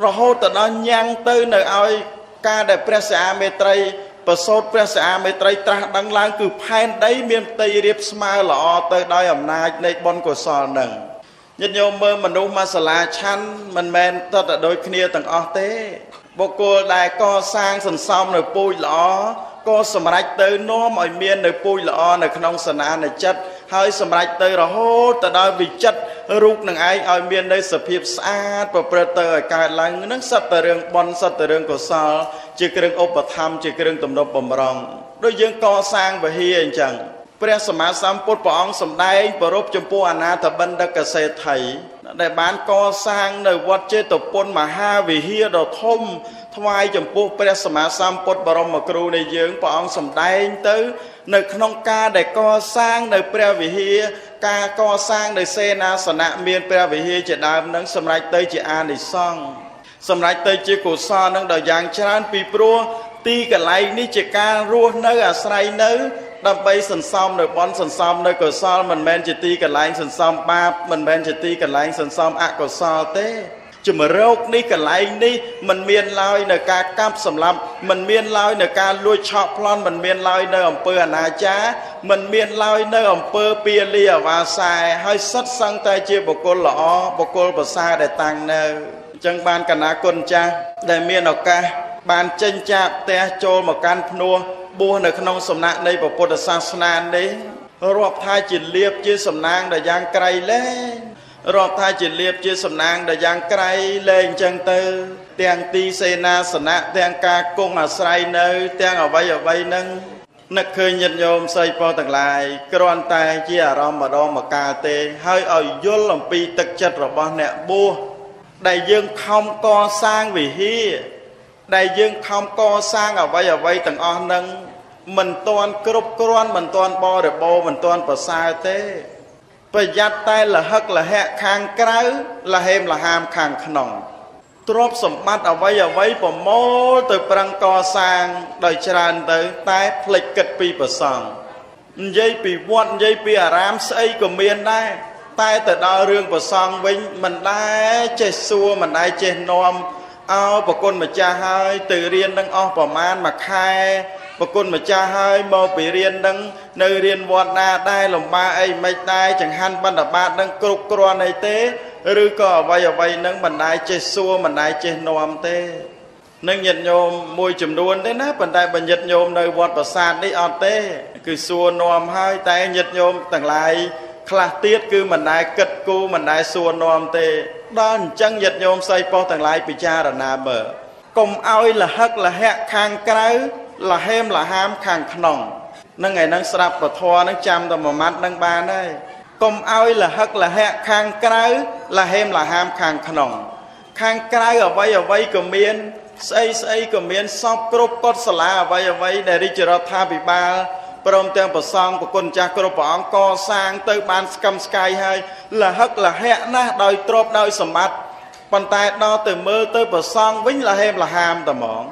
រហូតទៅដល់ញ៉ាំងទៅនៅឲ្យការដែលព្រះសិអាមេត្រីប្រសូតព្រះសិអាមេត្រីត្រាស់ដឹងឡើងគឺផែនដីមានផ្ទៃរាបស្មើល្អទៅដោយអំណាចនៃបុណ្យកុសលនឹងញាតិញោមមើលមនុស្សមកសាលាឆាន់មិនមែនតតែដូចគ្នាទាំងអស់ទេបុគ្គលដែលកសាងសន្សំនៅពូជល្អក៏សម្រេចទៅនាំឲ្យមាននៅពូជល្អនៅក្នុងសនានុចិត្តហើយសម្រេចទៅរហូតទៅដល់វិចិត្ររូបនឹងឯងឲ្យមាននៅសភាពស្អាតប្រព្រឹត្តទៅឲ្យកើតឡើងនឹងសត្វតែរឿងបុណ្យសត្វតែរឿងកុសលជាគ្រឿងឧបត្ថម្ភជាគ្រឿងទំនុកបំរុងដូចយើងកសាងវិហារអញ្ចឹងព្រះសម្មាសម្ពុទ្ធព្រះអង្គសម្ដែងប្ររពចំពោះអនាថបណ្ឌិតកសេដ្ឋីដែលបានកសាងនៅវត្តចេតពុនមហាវិហារដ៏ធំថ្វាយចំពោះព្រះសម្មាសម្ពុទ្ធបរមគ្រូនៃយើងព្រះអង្គសម្ដែងទៅនៅក្នុងការដែលកសាងនៅព្រះវិហារការកសាងនៅសេនាសនៈមានព្រះវិហារជាដើមនឹងសម្រេចទៅជាអានិសង្ឃសម្រេចទៅជាកុសលនឹងដល់យ៉ាងច្រើនពីព្រោះទីកន្លែងនេះជាការរស់នៅអាស្រ័យនៅដើម្បីសន្សំនៅបន់សន្សំនៅកុសលមិនមែនជាទីកន្លែងសន្សំបាបមិនមែនជាទីកន្លែងសន្សំអកុសលទេជំរោគនេះកន្លែងនេះមិនមានឡើយនៅការកាប់សម្លាប់មិនមានឡើយនៅការលួចឆក់ប្លន់មិនមានឡើយនៅអំពើអនាចារមិនមានឡើយនៅអំពើពាលាអវាសែហើយសិតសឹងតែជាបុគ្គលល្អបុគ្គលប្រសើរដែលតាំងនៅអញ្ចឹងបានកណាគុណចាស់ដែលមានឱកាសបានចេញចាកផ្ទះចូលមកកាន់ភ្នោះបួសនៅក្នុងសំណាក់នៃពុទ្ធសាសនានេះរាប់ថាជាលៀបជាសំណាងដែលយ៉ាងក្រៃលែងរាប់ថាជាលៀបជាសំណាងដែលយ៉ាងក្រៃលែងអញ្ចឹងទៅទាំងទីសេនាសនៈទាំងការគង់អាស្រ័យនៅទាំងអ្វីហ្នឹងនឹកឃើញញាតិញោមស្រីប្រុសទាំងឡាយគ្រាន់តែជាអារម្មណ៍ម្ដងម្កាលទេហើយឲ្យយល់អំពីទឹកចិត្តរបស់អ្នកបួសដែលយើងខំកសាងវិហារដែលយើងខំកសាងអ្វីទាំងអស់ហ្នឹងមិនទាន់គ្រប់គ្រាន់មិនទាន់បរិបូរណ៍មិនទាន់ប្រសើរទេប្រយ័ត្នតែលហឹកលហៈខាងក្រៅលហេមលហាមខាងក្នុងទ្រព្យសម្បត្តិអ្វីប្រមូលទៅប្រឹងកសាងដោយច្រើនទៅតែភ្លេចគិតពីប្រសង់និយាយពីវត្តនិយាយពីអារាមស្អីក៏មានដែរតែទៅដល់រឿងប្រសង់វិញមិនដែរចេះសួរមិនដែរចេះនាំអោប្រគុណម្ចាស់ហើយទៅរៀននឹងអស់ប្រមាណមួយខែប្រគុណម្ចាស់ហើយមកពីរៀននឹងនៅរៀនវត្តណាដែរលំបាកអីមិនដែរចង្ហាន់បណ្ឌបាតនឹងគ្រប់គ្រាន់អីទេឬក៏អ្វីនឹងមិនដែរចេះសួរមិនដែរចេះនាំទេនឹងញាតិញោមមួយចំនួនទេណាប៉ុន្តែបញ្ញត្តិញោមនៅវត្តប្រាសាទនេះអត់ទេគឺសួរនាំហើយតែញាតិញោមទាំងឡាយខ្លះទៀតគឺមិនដែរគិតគូរមិនដែរសួរនាំទេដល់អញ្ចឹងញាតិញោមស្រីប្រុសទាំងឡាយពិចារណាមើលកុំឲ្យលហឹកលហៈខាងក្រៅលហេមលហាមខាងក្នុងនឹងឯហ្នឹងស្រាប់ពធហ្នឹងចាំតែមួយម៉ាត់ហ្នឹងបានហើយកុំឲ្យលហឹកលហៈខាងក្រៅលហេមលហាមខាងក្នុងខាងក្រៅអ្វីក៏មានស្អីក៏មានសពគ្រប់កុសលាអ្វីដែលរាជរដ្ឋាភិបាលព្រមទាំងប្រសង់ប្រគុណចាស់គ្រប់ព្រះអង្គកសាងទៅបានស្កឹមស្កាយហើយលហឹកលហៈណាស់ដោយទ្រព្យដោយសម្បត្តិប៉ុន្តែដល់ទៅមើលទៅប្រសង់វិញលហេមលហាមតែហ្មង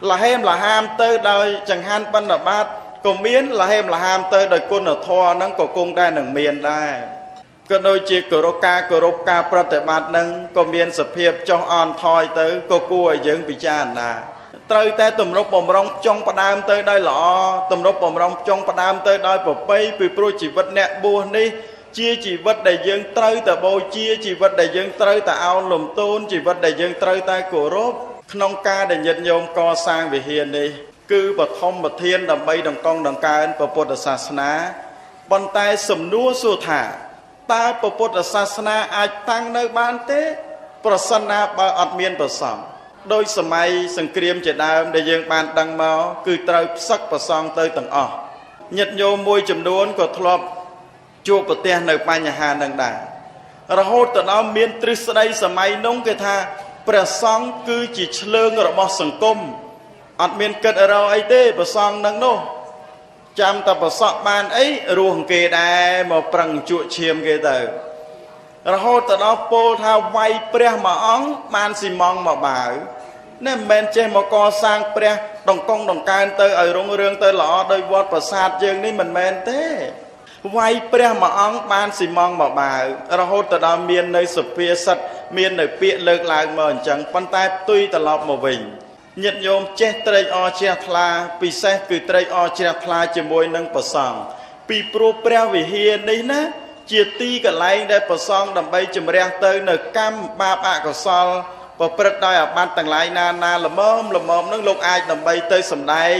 លហេមលហាមទៅដោយចង្ហាន់បណ្ឌបាតក៏មានលហេមលហាមទៅដោយគុណធម៌ហ្នឹងក៏គង់តែនឹងមានដែរក៏ដូចជាគោរពការប្រតិបត្តិហ្នឹងក៏មានសភាពចុះអន់ថយទៅក៏គួរឲ្យយើងពិចារណា ត្រូវតែទម្រប់បំរុងចុងផ្ដើមទៅដោយល្អទម្រប់បំរុងចុងផ្ដើមទៅដោយប្រពៃពីព្រោះជីវិតអ្នកបួសនេះជាជីវិតដែលយើងត្រូវតែបូជាជីវិតដែលយើងត្រូវតែអោនលំទោនជីវិតដែលយើងត្រូវតែគោរពក្នុងការដែលញាតិញោមកសាងវិហារនេះគឺបឋមប្រធានដើម្បីដង្កង់ដង្កើងព្រះពុទ្ធសាសនាប៉ុន្តែសំណួរសួរថាតើព្រះពុទ្ធសាសនាអាចតាំងនៅបានទេប្រសិនណាបើអត់មានព្រះសង្ឃដោយសម័យសង្គ្រាមជាដើមដែលយើងបានដឹងមកគឺត្រូវផ្សឹកព្រះសង្ឃទៅទាំងអស់ញាតិញោមមួយចំនួនក៏ធ្លាប់ជួបប្រទះនៅបញ្ហានឹងដែររហូតទៅដល់មានទ្រឹស្ដីសម័យនោះគេថាព្រះសង្ឃគឺជាឆ្លើងរបស់សង្គមអត់មានគិតរកអីទេព្រះសង្ឃនឹងនោះចាំតែប្រសក់បានអីរស់គេដែរមកប្រឹងជក់ឈាមគេទៅរហូតទៅដល់ពោលថាវាយព្រះមួយអង្គបានស៊ីម៉ង់មកបាវនេះមិនមែនចេះមកកសាងព្រះដង្កង់ដង្កើងទៅឲ្យរុងរឿងទៅល្អដោយវត្តប្រាសាទយើងនេះមិនមែនទេវាយព្រះមួយអង្គបានស៊ីម៉ង់មកបាវរហូតទៅដល់មាននៅសុភាសិតមាននៅពាក្យលើកឡើងមកអញ្ចឹងប៉ុន្តែផ្ទុយត្រឡប់មកវិញញាតិញោមចេះត្រេកអរជ្រះថ្លាពិសេសគឺត្រេកអរជ្រះថ្លាជាមួយនឹងព្រះសង្ឃពីព្រោះព្រះវិហារនេះណាជាទីកន្លែងដែលព្រះសង្ឃដើម្បីជំរះទៅនៅកម្មបាបអកុសលប្រព្រឹត្តដោយអាបត្តិទាំងឡាយណាល្មមនឹងលោកអាចដើម្បីទៅសម្ដែង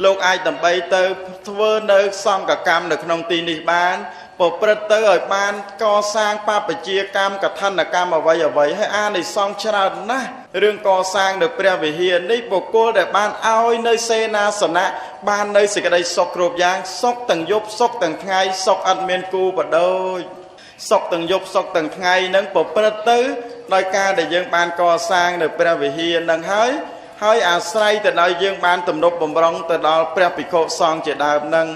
លោកអាចដើម្បីទៅធ្វើនៅសង្ឃកម្មនៅក្នុងទីនេះបានប្រព្រឹត្តទៅឲ្យបានកសាងបព្វជិកម្មកឋិនកម្មអ្វីហើយអានិសង្ឃច្រើនណាស់រឿងកសាងនៅព្រះវិហារនេះបុគ្គលដែលបានឲ្យនៅសេនាសនៈបាននៅសេចក្តីសុខគ្រប់យ៉ាងសុខទាំងយប់សុខទាំងថ្ងៃសុខអត់មានគូបដូចសុខទាំងយប់សុខទាំងថ្ងៃនឹងប្រព្រឹត្តទៅដោយការដែលយើងបានកសាងនៅព្រះវិហារនឹងហើយអាស្រ័យទៅដល់យើងបានទំនប់បំរុងទៅដល់ព្រះភិក្ខុសង្ឃជាដើមនឹង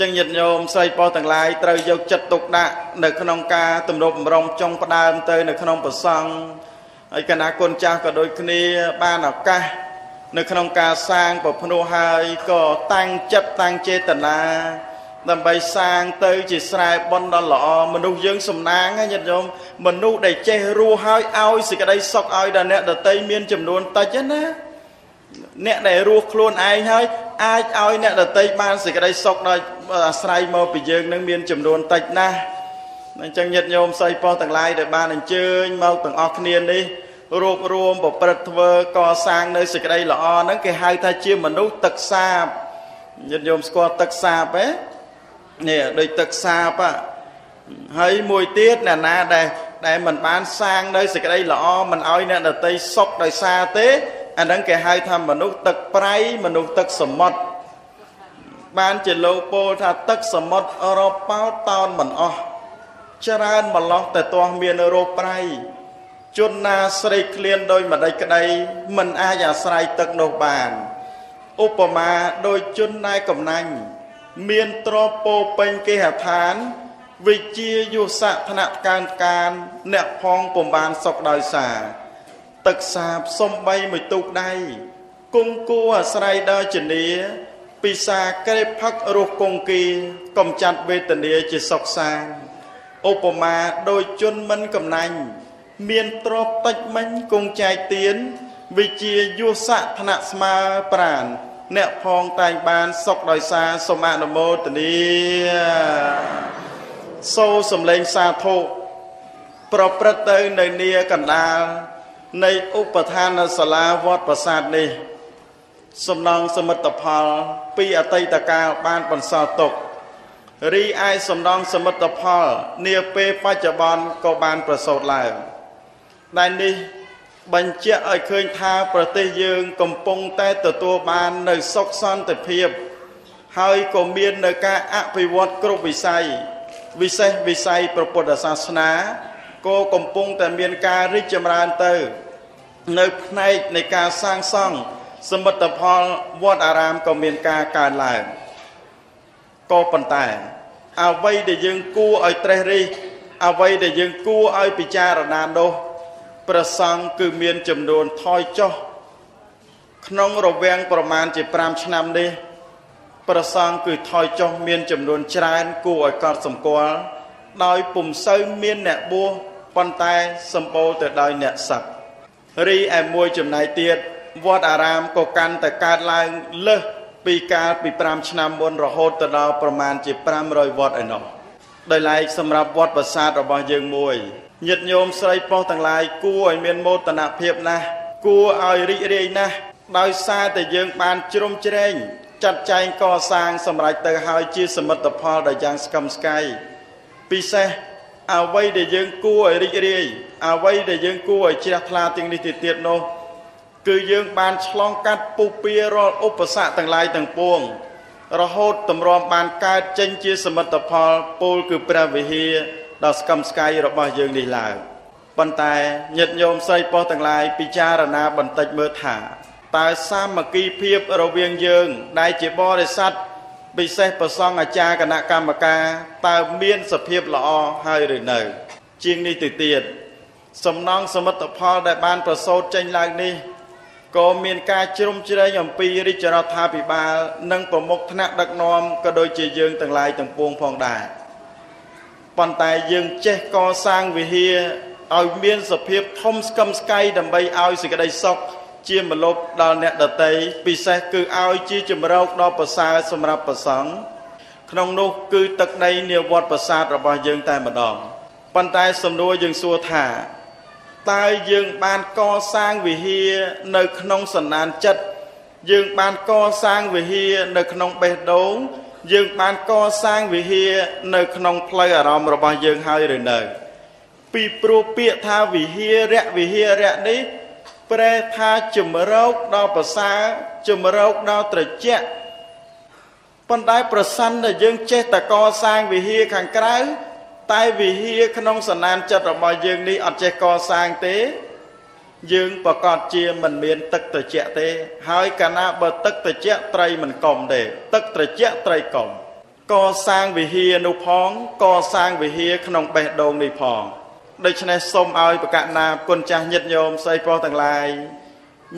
ចឹងញាតិញោមស្រីប្រុសទាំងឡាយត្រូវយកចិត្តទុកដាក់នៅក្នុងការទំនប់បំរុងចុងផ្ដើមទៅនៅក្នុងព្រះសង្ឃហើយគណៈគុណចាស់ក៏ដូចគ្នាបានឱកាសនៅក្នុងការសាងប្រភ្នោះហើយក៏តាំងចិត្តតាំងចេតនាដើម្បីសាងទៅជាស្រែបុណ្យដ៏ល្អមនុស្សយើងសំណាងញាតិញោមមនុស្សដែលចេះរស់ហើយឲ្យសេចក្តីសុខឲ្យដល់អ្នកដទៃមានចំនួនតិចណាអ្នកដែលរស់ខ្លួនឯងហើយអាចឲ្យអ្នកដទៃបានសេចក្តីសុខដោយអាស្រ័យមកពីយើងនឹងមានចំនួនតិចណាស់អញ្ចឹងញាតិញោមស្រីប្រុសទាំងឡាយដែលបានអញ្ជើញមកទាំងអស់គ្នានេះរួបរวมប្រព្រឹត្តធ្វើកសាងនៅសេចក្តីល្អហ្នឹងគេហៅថាជាមនុស្សទឹកសាបញាតិញោមស្គាល់ទឹកសាបទេនេះដូចទឹកសាបហើយមួយទៀតអ្នកណាដែលមិនបានសាងនៅសេចក្តីល្អមិនឲ្យអ្នកដទៃសុខដោយសារទេអាហ្នឹងគេហៅថាមនុស្សទឹកប្រៃមនុស្សទឹកសមុទ្របានជាលោកពោលថាទឹកសមុទ្ររកប៉ោតោនមិនអស់ច្រើនម្លោះតែទាស់មានរោគប្រៃជនណាស្រេកឃ្លានដោយម្ដេចក្តីមិនអាចអាស្រ័យទឹកនោះបានឧបមាដោយជនដែលកំណាញ់មានទ្រព្យពោពេញគេហដ្ឋានវិជាយុសៈថ្នាក់កានអ្នកផងពុំបានសុខដោយសារទឹកសាបសំបីមួយទូកដៃគង់គួរអាស្រ័យដល់ជនីពិសាក្រេបផឹករស់គង្គីកំចាត់វេទនាជាសុខសានឧបមាដោយជនមិនកំណាញ់មានទ្រព្យតិចមិញគង់ចែកទៀនវិជាយុសៈថ្នាក់ស្មើប្រានអ្នកផងតែងបានសុខដោយសារសូមអនុមោទនាសូរសំឡេងសាធុប្រព្រឹត្តទៅនៅនីកណ្ដាលនៃឧបឋានសាលាវត្តប្រាសាទនេះសំណងសមិទ្ធផលពីអតីតកាលបានបន្សល់ទុករីឯសំណងសមិទ្ធផលនាពេលបច្ចុប្បន្នក៏បានប្រសូតឡើងដែលនេះបញ្ជាក់ឲ្យឃើញថាប្រទេសយើងកំពុងតែទទួលបាននៅសុខសន្តិភាពហើយក៏មាននៅការអភិវឌ្ឍគ្រប់វិស័យវិសេសវិស័យព្រះពុទ្ធសាសនាក៏កំពុងតែមានការរីកចម្រើនទៅនៅផ្នែកនៃការសាងសង់សមិទ្ធផលវត្តអារាមក៏មានការកើនឡើងក៏ប៉ុន្តែអ្វីដែលយើងគួរឲ្យត្រេះរិះអ្វីដែលយើងគួរឲ្យពិចារណានោះព្រះសង្ឃគឺមានចំនួនថយចុះក្នុងរវាងប្រមាណជា5ឆ្នាំនេះព្រះសង្ឃគឺថយចុះមានចំនួនច្រើនគួរឲ្យកត់សម្គាល់ដោយពុំសូវមានអ្នកបួសប៉ុន្តែសម្បូរទៅដោយអ្នកសឹករីឯមួយចំណែកទៀត វត្តអារាមក៏កាន់តែកើតឡើងលើសពីកាលពី5ឆ្នាំមុនរហូតទៅដល់ប្រមាណជា500វត្តឯណោះដោយឡែកសម្រាប់វត្តប្រាសាទរបស់យើងមួយញាតិញោមស្រីប្រុសទាំងឡាយគួរឲ្យមានមោទនភាពណាស់គួរឲ្យរីករាយណាស់ដោយសារតែយើងបានជ្រុំជ្រែងចាត់ចែងកសាងសម្រាប់ទៅហើយជាសមិទ្ធផលដ៏យ៉ាងស្កឹមស្កៃពិសេសអ្វីដែលយើងគួរឲ្យរីករាយអ្វីដែលយើងគួរឲ្យជ្រះថ្លាទាំងនេះទៅទៀតនោះគឺយើងបានឆ្លងកាត់ពុះពៀរាល់ឧបសគ្គទាំងឡាយទាំងពួងរហូតតម្រាំបានកើតចេញជាសមិទ្ធផលពោលគឺព្រះវិហារដ៏ស្កឹមស្កៃរបស់យើងនេះឡើងប៉ុន្តែញាតិញោមស្រីប្រុសទាំងឡាយពិចារណាបន្តិចមើលថាតើសាមគ្គីភាពរវាងយើងដែលជាបរិស័ទពិសេសប្រសង់អាចារ្យគណៈកម្មការតើមានសភាពល្អហើយឬនៅជាងនេះទៅទៀតសំណងសមិទ្ធផលដែលបានប្រសូតចេញឡើងនេះក៏មានការជ្រុំជ្រែងអំពីរាជរដ្ឋាភិបាលនិងប្រមុខថ្នាក់ដឹកនាំក៏ដូចជាយើងទាំងឡាយទាំងពួងផងដែរប៉ុន្តែយើងចេះកសាងវិហារឲ្យមានសភាពធំស្កឹមស្កៃដើម្បីឲ្យសេចក្តីសុខជាម្លប់ដល់អ្នកដទៃពិសេសគឺឲ្យជាជំរកដ៏ប្រសើរសម្រាប់ប្រសង់ក្នុងនោះគឺទឹកដីនាវត្តប្រាសាទរបស់យើងតែម្ដងប៉ុន្តែសំណួរយើងសួរថាតើយើងបានកសាងវិហារនៅក្នុងសន្តានចិត្តយើងបានកសាងវិហារនៅក្នុងបេះដូងយើងបានកសាងវិហារនៅក្នុងផ្លូវអារម្មណ៍របស់យើងហើយឬនៅពីព្រោះពាក្យថាវិហារៈនេះប្រែថាជំរកដល់ប្រសើរជំរកដល់ត្រជាក់ប៉ុន្តែប្រសិនតែយើងចេះតែកសាងវិហារខាងក្រៅតែវិហារក្នុងសន្តានចិត្តរបស់យើងនេះអត់ចេះកសាងទេយើងប្រកាសជាមិនមានទឹកត្រជាក់ទេហើយកាលណាបើទឹកត្រជាក់ត្រីមិនកុំទេទឹកត្រជាក់ត្រីកុំកសាងវិហារនោះផងកសាងវិហារក្នុងបេះដូងនេះផងដូច្នេះសូមឲ្យប្រកាសណាគុណចាស់ញាតិញោមស្រីប្រុសទាំងឡាយ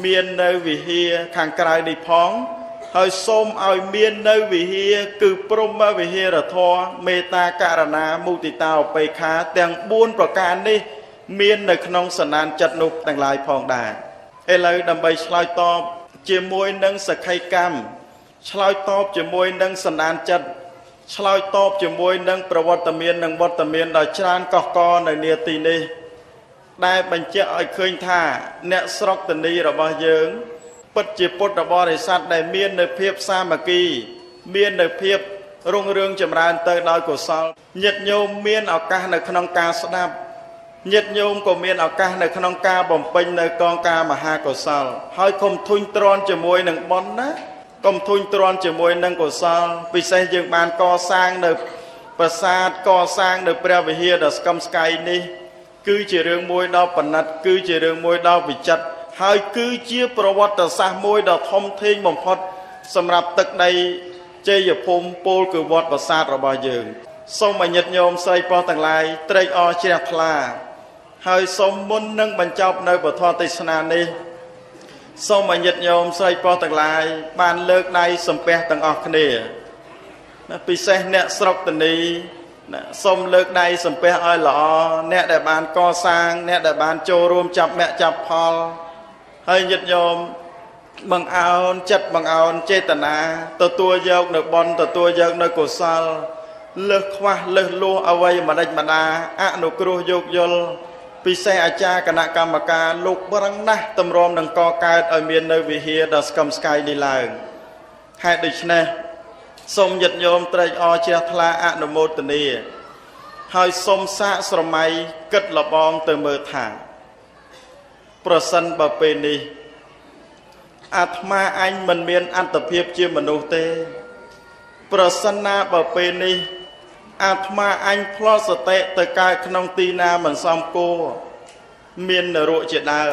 មាននៅវិហារខាងក្រៅនេះផងហើយសូមឲ្យមាននៅវិហារគឺព្រហ្មវិហារធម៌មេត្តាករុណាមុទិតាឧបេក្ខាទាំង4ប្រការនេះមាននៅក្នុងសន្តានចិត្តនោះទាំងឡាយផងដែរឥឡូវដើម្បីឆ្លើយតបជាមួយនឹងសក្ខីកម្មឆ្លើយតបជាមួយនឹងសន្តានចិត្តឆ្លើយតបជាមួយនឹងប្រវត្តិមាននិងវត្តមានដ៏ច្រើនកុះករនៅនាទីនេះដែលបញ្ជាក់ឲ្យឃើញថាអ្នកស្រុកតនីរបស់យើងពិតជាពុទ្ធបរិស័ទដែលមាននៅភាពសាមគ្គីមាននៅភាពរុងរឿងចម្រើនទៅដោយកុសលញាតិញោមមានឱកាសនៅក្នុងការស្ដាប់ញាតិញោមក៏មានឱកាសនៅក្នុងការបំពេញនៅកងការមហាកុសលហើយកុំធុញទ្រាន់ជាមួយនឹងបុណ្យណាកុំធុញទ្រាន់ជាមួយនឹងកុសលពិសេសយើងបានកសាងនៅប្រាសាទកសាងនៅព្រះវិហារដ៏ស្កឹមស្កៃនេះគឺជារឿងមួយដ៏ប៉និតគឺជារឿងមួយដ៏វិចិត្រហើយគឺជាប្រវត្តិសាស្ត្រមួយដ៏ធំធេងបំផុតសម្រាប់ទឹកដីជ័យភូមិពោលគឺវត្តប្រាសាទរបស់យើងសូមឲ្យញាតិញោមស្រីប្រុសទាំងឡាយត្រេកអរជ្រះថ្លាហើយសូមមុននឹងបញ្ចប់នៅពធទេសនានេះសូមឲ្យញាតិញោមស្រីប្រុសទាំងឡាយបានលើកដៃសំពះទាំងអស់គ្នាពិសេសអ្នកស្រុកតនីសូមលើកដៃសំពះឲ្យល្អអ្នកដែលបានកសាងអ្នកដែលបានចូលរួមចាប់មគ្គចាប់ផលហើយញាតិញោមបង្អោនចិត្តបង្អោនចេតនាទទួលយកនៅបុណ្យទទួលយកនៅកុសលលើសខ្វះលើសលោះអ្វីម្ដេចម្ដាអនុគ្រោះយោគយល់ពិសេសអាចារ្យគណៈកម្មការលោកបរឹងណាស់តម្រាំនឹងកកើតឲ្យមាននៅវិហារដ៏ស្កឹមស្កៃនេះឡើងហេតុដូច្នេះសូមញាតិញោមត្រេកអរជ្រះថ្លាអនុមោទនាហើយសូមសាកស្រមៃគិតលបងទៅមើលថាប្រសិនបើពេលនេះអាត្មាអញមិនមានអត្តភាពជាមនុស្សទេប្រសិនណាបើពេលនេះអាត្មាអញផ្លោះសតិទៅកើតក្នុងទីណាមិនសមគួរមាននរកជាដើ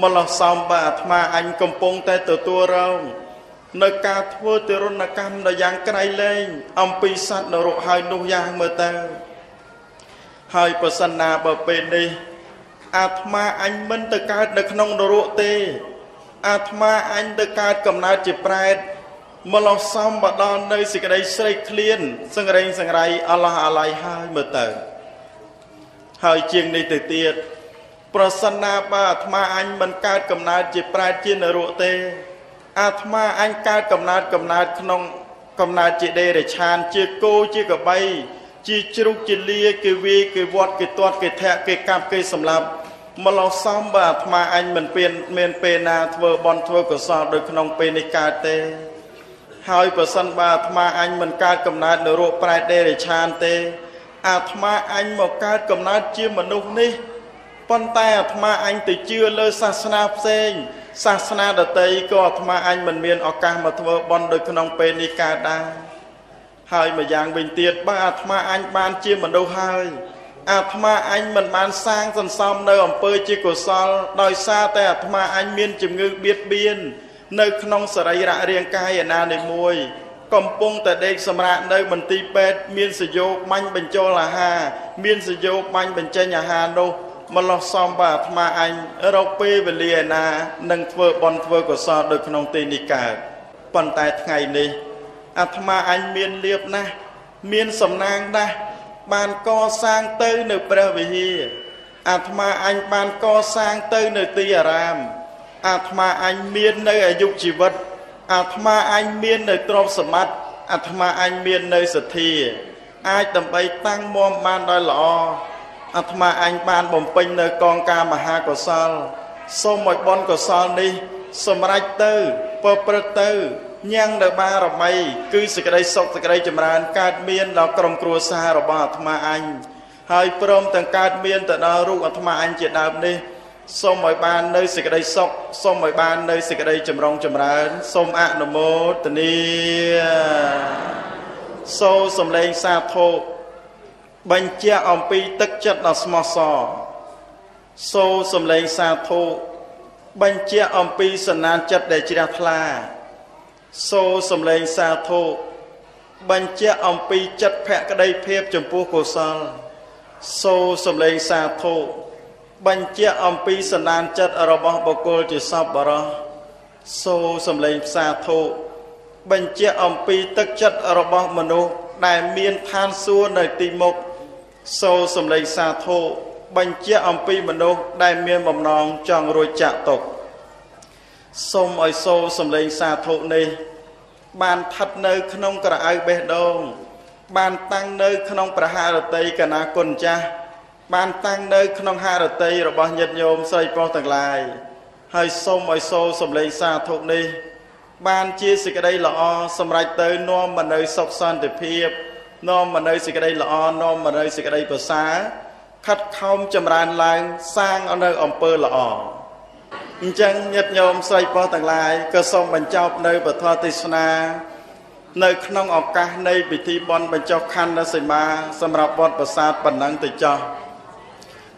មម្លោះសំបើអាត្មាអញកំពុងតែទទួលរងនៅការធ្វើទរណកម្មដ៏យ៉ាងក្រៃលែងអំពីសត្វនរកហើយនោះយ៉ាងមើលទៅហើយប្រសិនណាបើពេលនេះអាត្មាអញមិនទៅកើតនៅក្នុងនរកទេអាត្មាអញទៅកើតកំណើតជាប្រែតម្លោះសំបដល់នៅសេចក្តីស្រេកឃ្លានសង្រេងសង្រៃអឡោះអាឡៃហើយមើលទៅហើយជាងនេះទៅទៀត ប្រសិនណាបើអាត្មាអញមិនកើតកំណើតជាប្រែតជានរកទេអាត្មាអញកើតកំណើតក្នុងកំណើតជាដេរឆានជាគោជាកបីជាជ្រូកជាលាគេវាយគេវត្តគេទាត់គេធាក់គេកាប់គេសម្លាប់មកឡោសំបើអាត្មាអញមិនមានពេលណាធ្វើបន់ធ្វើកុសលដោយក្នុងពេលនេះកើតទេហើយប្រសិនបើអាត្មាអញមិនកើតកំណើតនរកប្រែតដេរឆានទេអាត្មាអញមកកើតកំណើតជាមនុស្សនេះប៉ុន្តែអាត្មាអញទៅជឿលើសាសនាផ្សេងសាសនាដទៃក៏អាត្មាអញមិនមានឱកាសមកធ្វើបន់ដោយក្នុងពេលនេះកើតដែរហើយម្យ៉ាងវិញទៀតបើអាត្មាអញបានជាមនុស្សហើយអាត្មាអញមិនបានសាងសន្សំនៅអំពើជាកុសលដោយសារតែអាត្មាអញមានជំងឺបៀតបៀននៅក្នុងសរីរៈរាងកាយឯណានេះមួយកំពុងតែដេកសម្រាកនៅមន្ទីរពេទ្យមានសយោបាញ់បញ្ចូលអាហារមានសយោបាញ់បញ្ចេញអាហារនោះមកលោះសំបើអាត្មាអញរកពេលវេលាឯណានឹងធ្វើបន់ធ្វើកុសលនៅក្នុងទីនេះកើតប៉ុន្តែថ្ងៃនេះអាត្មាអញមានលៀបណាស់មានសំណាងណាស់បានកសាងទៅនៅព្រះវិហារអាត្មាអញបានកសាងទៅនៅទីអារាមអាត្មាអញមាននៅអាយុជីវិតអាត្មាអញមាននៅទ្រព្យសម្បត្តិអាត្មាអញមាននៅសទ្ធាអាចដើម្បីតាំងមាំបានដោយល្អអាត្មាអញបានបំពេញនៅកងការមហាកុសលសូមឲ្យបុណ្យកុសលនេះសម្រេចទៅប្រព្រឹត្តទៅញ៉ាំងនៅបារមីគឺសេចក្តីសុខសេចក្តីចម្រើនកើតមានដល់ក្រុមគ្រួសាររបស់អាត្មាអញហើយព្រមទាំងកើតមានទៅដល់រូបអាត្មាអញជាដើមនេះសូមឲ្យបាននៅសេចក្តីសុខសូមឲ្យបាននៅសេចក្តីចម្រុងចម្រើនសូមអនុមោទនាសូមសំឡេងសាធុបញ្ជាក់អំពីទឹកចិត្តដ៏ស្មោះសរសូមសំឡេងសាធុបញ្ជាក់អំពីសន្តានចិត្តដែលជ្រះថ្លាសូមសំឡេងសាធុបញ្ជាក់អំពីចិត្តភក្តីភាពចំពោះកុសលសូមសំឡេងសាធុបញ្ជាក់អំពីសន្តានចិត្តរបស់បុគ្គលជាសប្បុរសសូមសំឡេងសាធុបញ្ជាក់អំពីទឹកចិត្តរបស់មនុស្សដែលមានឋានសួគ៌នៅទីមុខសូមសំឡេងសាធុបញ្ជាក់អំពីមនុស្សដែលមានបំណងចង់រួចចាកទុក្ខសូមឲ្យសូរសំឡេងសាធុនេះបានស្ថិតនៅក្នុងក្រអៅបេះដូងបានតាំងនៅក្នុងព្រះハរតីកណាគុណចាស់បានតាំងនៅក្នុងハរតីរបស់ញាតិញោមស្រីប្រុសទាំងឡាយហើយសូមឲ្យសូរសំឡេងសាធុនេះបានជាសេចក្តីល្អសម្រេចទៅនាំមកនៅសុខសន្តិភាពនាំមកនៅសេចក្តីល្អនាំមកនៅសេចក្តីប្រសើរខិតខំចម្រើនឡើងសាងនៅអំពើល្អអញ្ចឹងញាតិញោមស្រីប្រុសទាំងឡាយក៏សូមបញ្ចប់នៅពធទេសនានៅក្នុងឱកាសនៃពិធីបុណ្យបញ្ចុះខណ្ឌសីមាសម្រាប់វត្តប្រាសាទប៉ុណ្ណឹងទៅចោះ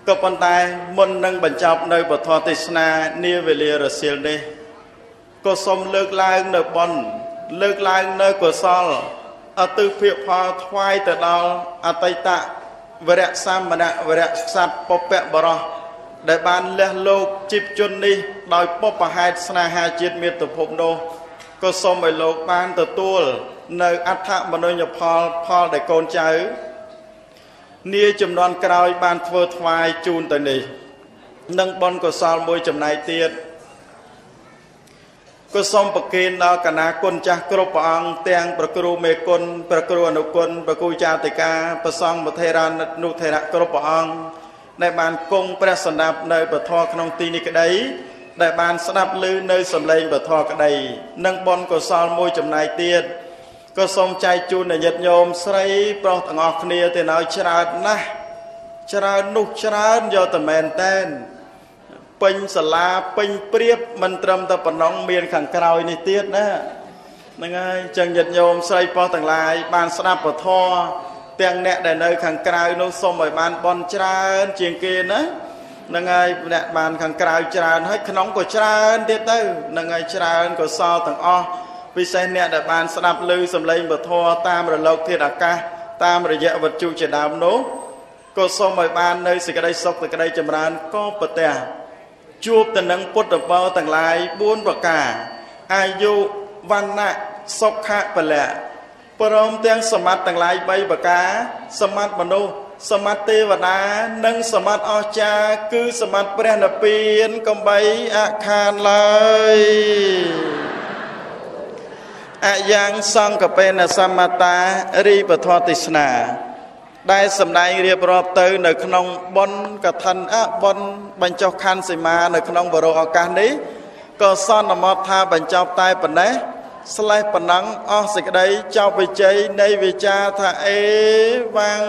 ក៏ប៉ុន្តែមុននឹងបញ្ចប់នៅពធទេសនានាវេលារសៀលនេះក៏សូមលើកឡើងនៅបុណ្យលើកឡើងនៅកុសលអទិភិផលថ្វាយទៅដល់អតីតវរៈសាមណៈវរៈក្សត្រពពៈបរោះដែលបានលះលោកជីវជននេះដោយពុព្វហេតុស្នេហាជាតិមាតុភពនោះក៏សូមឲ្យលោកបានទទួលនៅអដ្ឋមនោញ្ញផលដែលកូនចៅនាចំនួនក្រោយបានធ្វើថ្វាយជូនទៅនេះនិងបុណ្យកុសលមួយចំណែកទៀតក៏សូមប្រគេនដល់គណៈគុណចាស់គ្រប់ព្រះអង្គទាំងព្រះគ្រូមេគុណព្រះគ្រូអនុគុណព្រះគ្រូចាតិកាព្រះសង្ឃមថេរានុថេរៈគ្រប់ព្រះអង្គដែលបានគង់ព្រះសណ្ដាប់នៅពធក្នុងទីនេះក្តីដែលបានស្ដាប់ឮនៅសំឡេងពធក្តីនិងបុណ្យកុសលមួយចំណែកទៀតក៏សូមចែកជូនដល់ញាតិញោមស្រីប្រុសទាំងអស់គ្នាទៅឲ្យច្រើនណាស់ច្រើននោះច្រើនយកតែមែនតែនពេញសាលាពេញព្រៀបមិនត្រឹមតែប៉ុណ្ណឹងមានខាងក្រោយនេះទៀតណាហ្នឹងហើយចឹងញាតិញោមស្រីប្រុសទាំងឡាយបានស្ដាប់ពធទាំងអ្នកដែលនៅខាងក្រៅនោះសូមឲ្យបានបន់ច្រើនជាងគេណាហ្នឹងហើយអ្នកបានខាងក្រៅច្រើនហើយក្នុងក៏ច្រើនទៀតទៅហ្នឹងហើយច្រើនកុសលទាំងអស់ពិសេសអ្នកដែលបានស្ដាប់ឮសំឡេងពធតាមរលកធាតុអាកាសតាមរយៈវត្ថុជាដើមនោះក៏សូមឲ្យបាននៅសេចក្តីសុខសេចក្តីចម្រើនក៏ប្រទះជួបទៅនឹងពុទ្ធបរិសទាំងឡាយ4ប្រការអាយុវណ្ណៈសុខៈពលៈព្រមទាំងសម្បត្តិទាំងឡាយ3ប្រការសម្បត្តិមនុស្ស សមត្ថទេវតានិងសមត្ថអស្ចារ្យគឺសមត្ថព្រះនិព្វានកំបីអខានឡើយអយ៉ាងសង្កបេនសមត្តារីពធទេសនាដែលសម្ដែងរៀបរាប់ទៅនៅក្នុងបុណ្យកឋិនបុណ្យបញ្ចុះខណ្ឌសីមានៅក្នុងបរិឱកាសនេះក៏សន្មតថាបញ្ចប់តែប៉ុណ្ណេះស្លេះប៉ុណ្ណឹងអស់សេចក្តីចប់វិជ័យនៃវិចារថាអេវ៉ាំង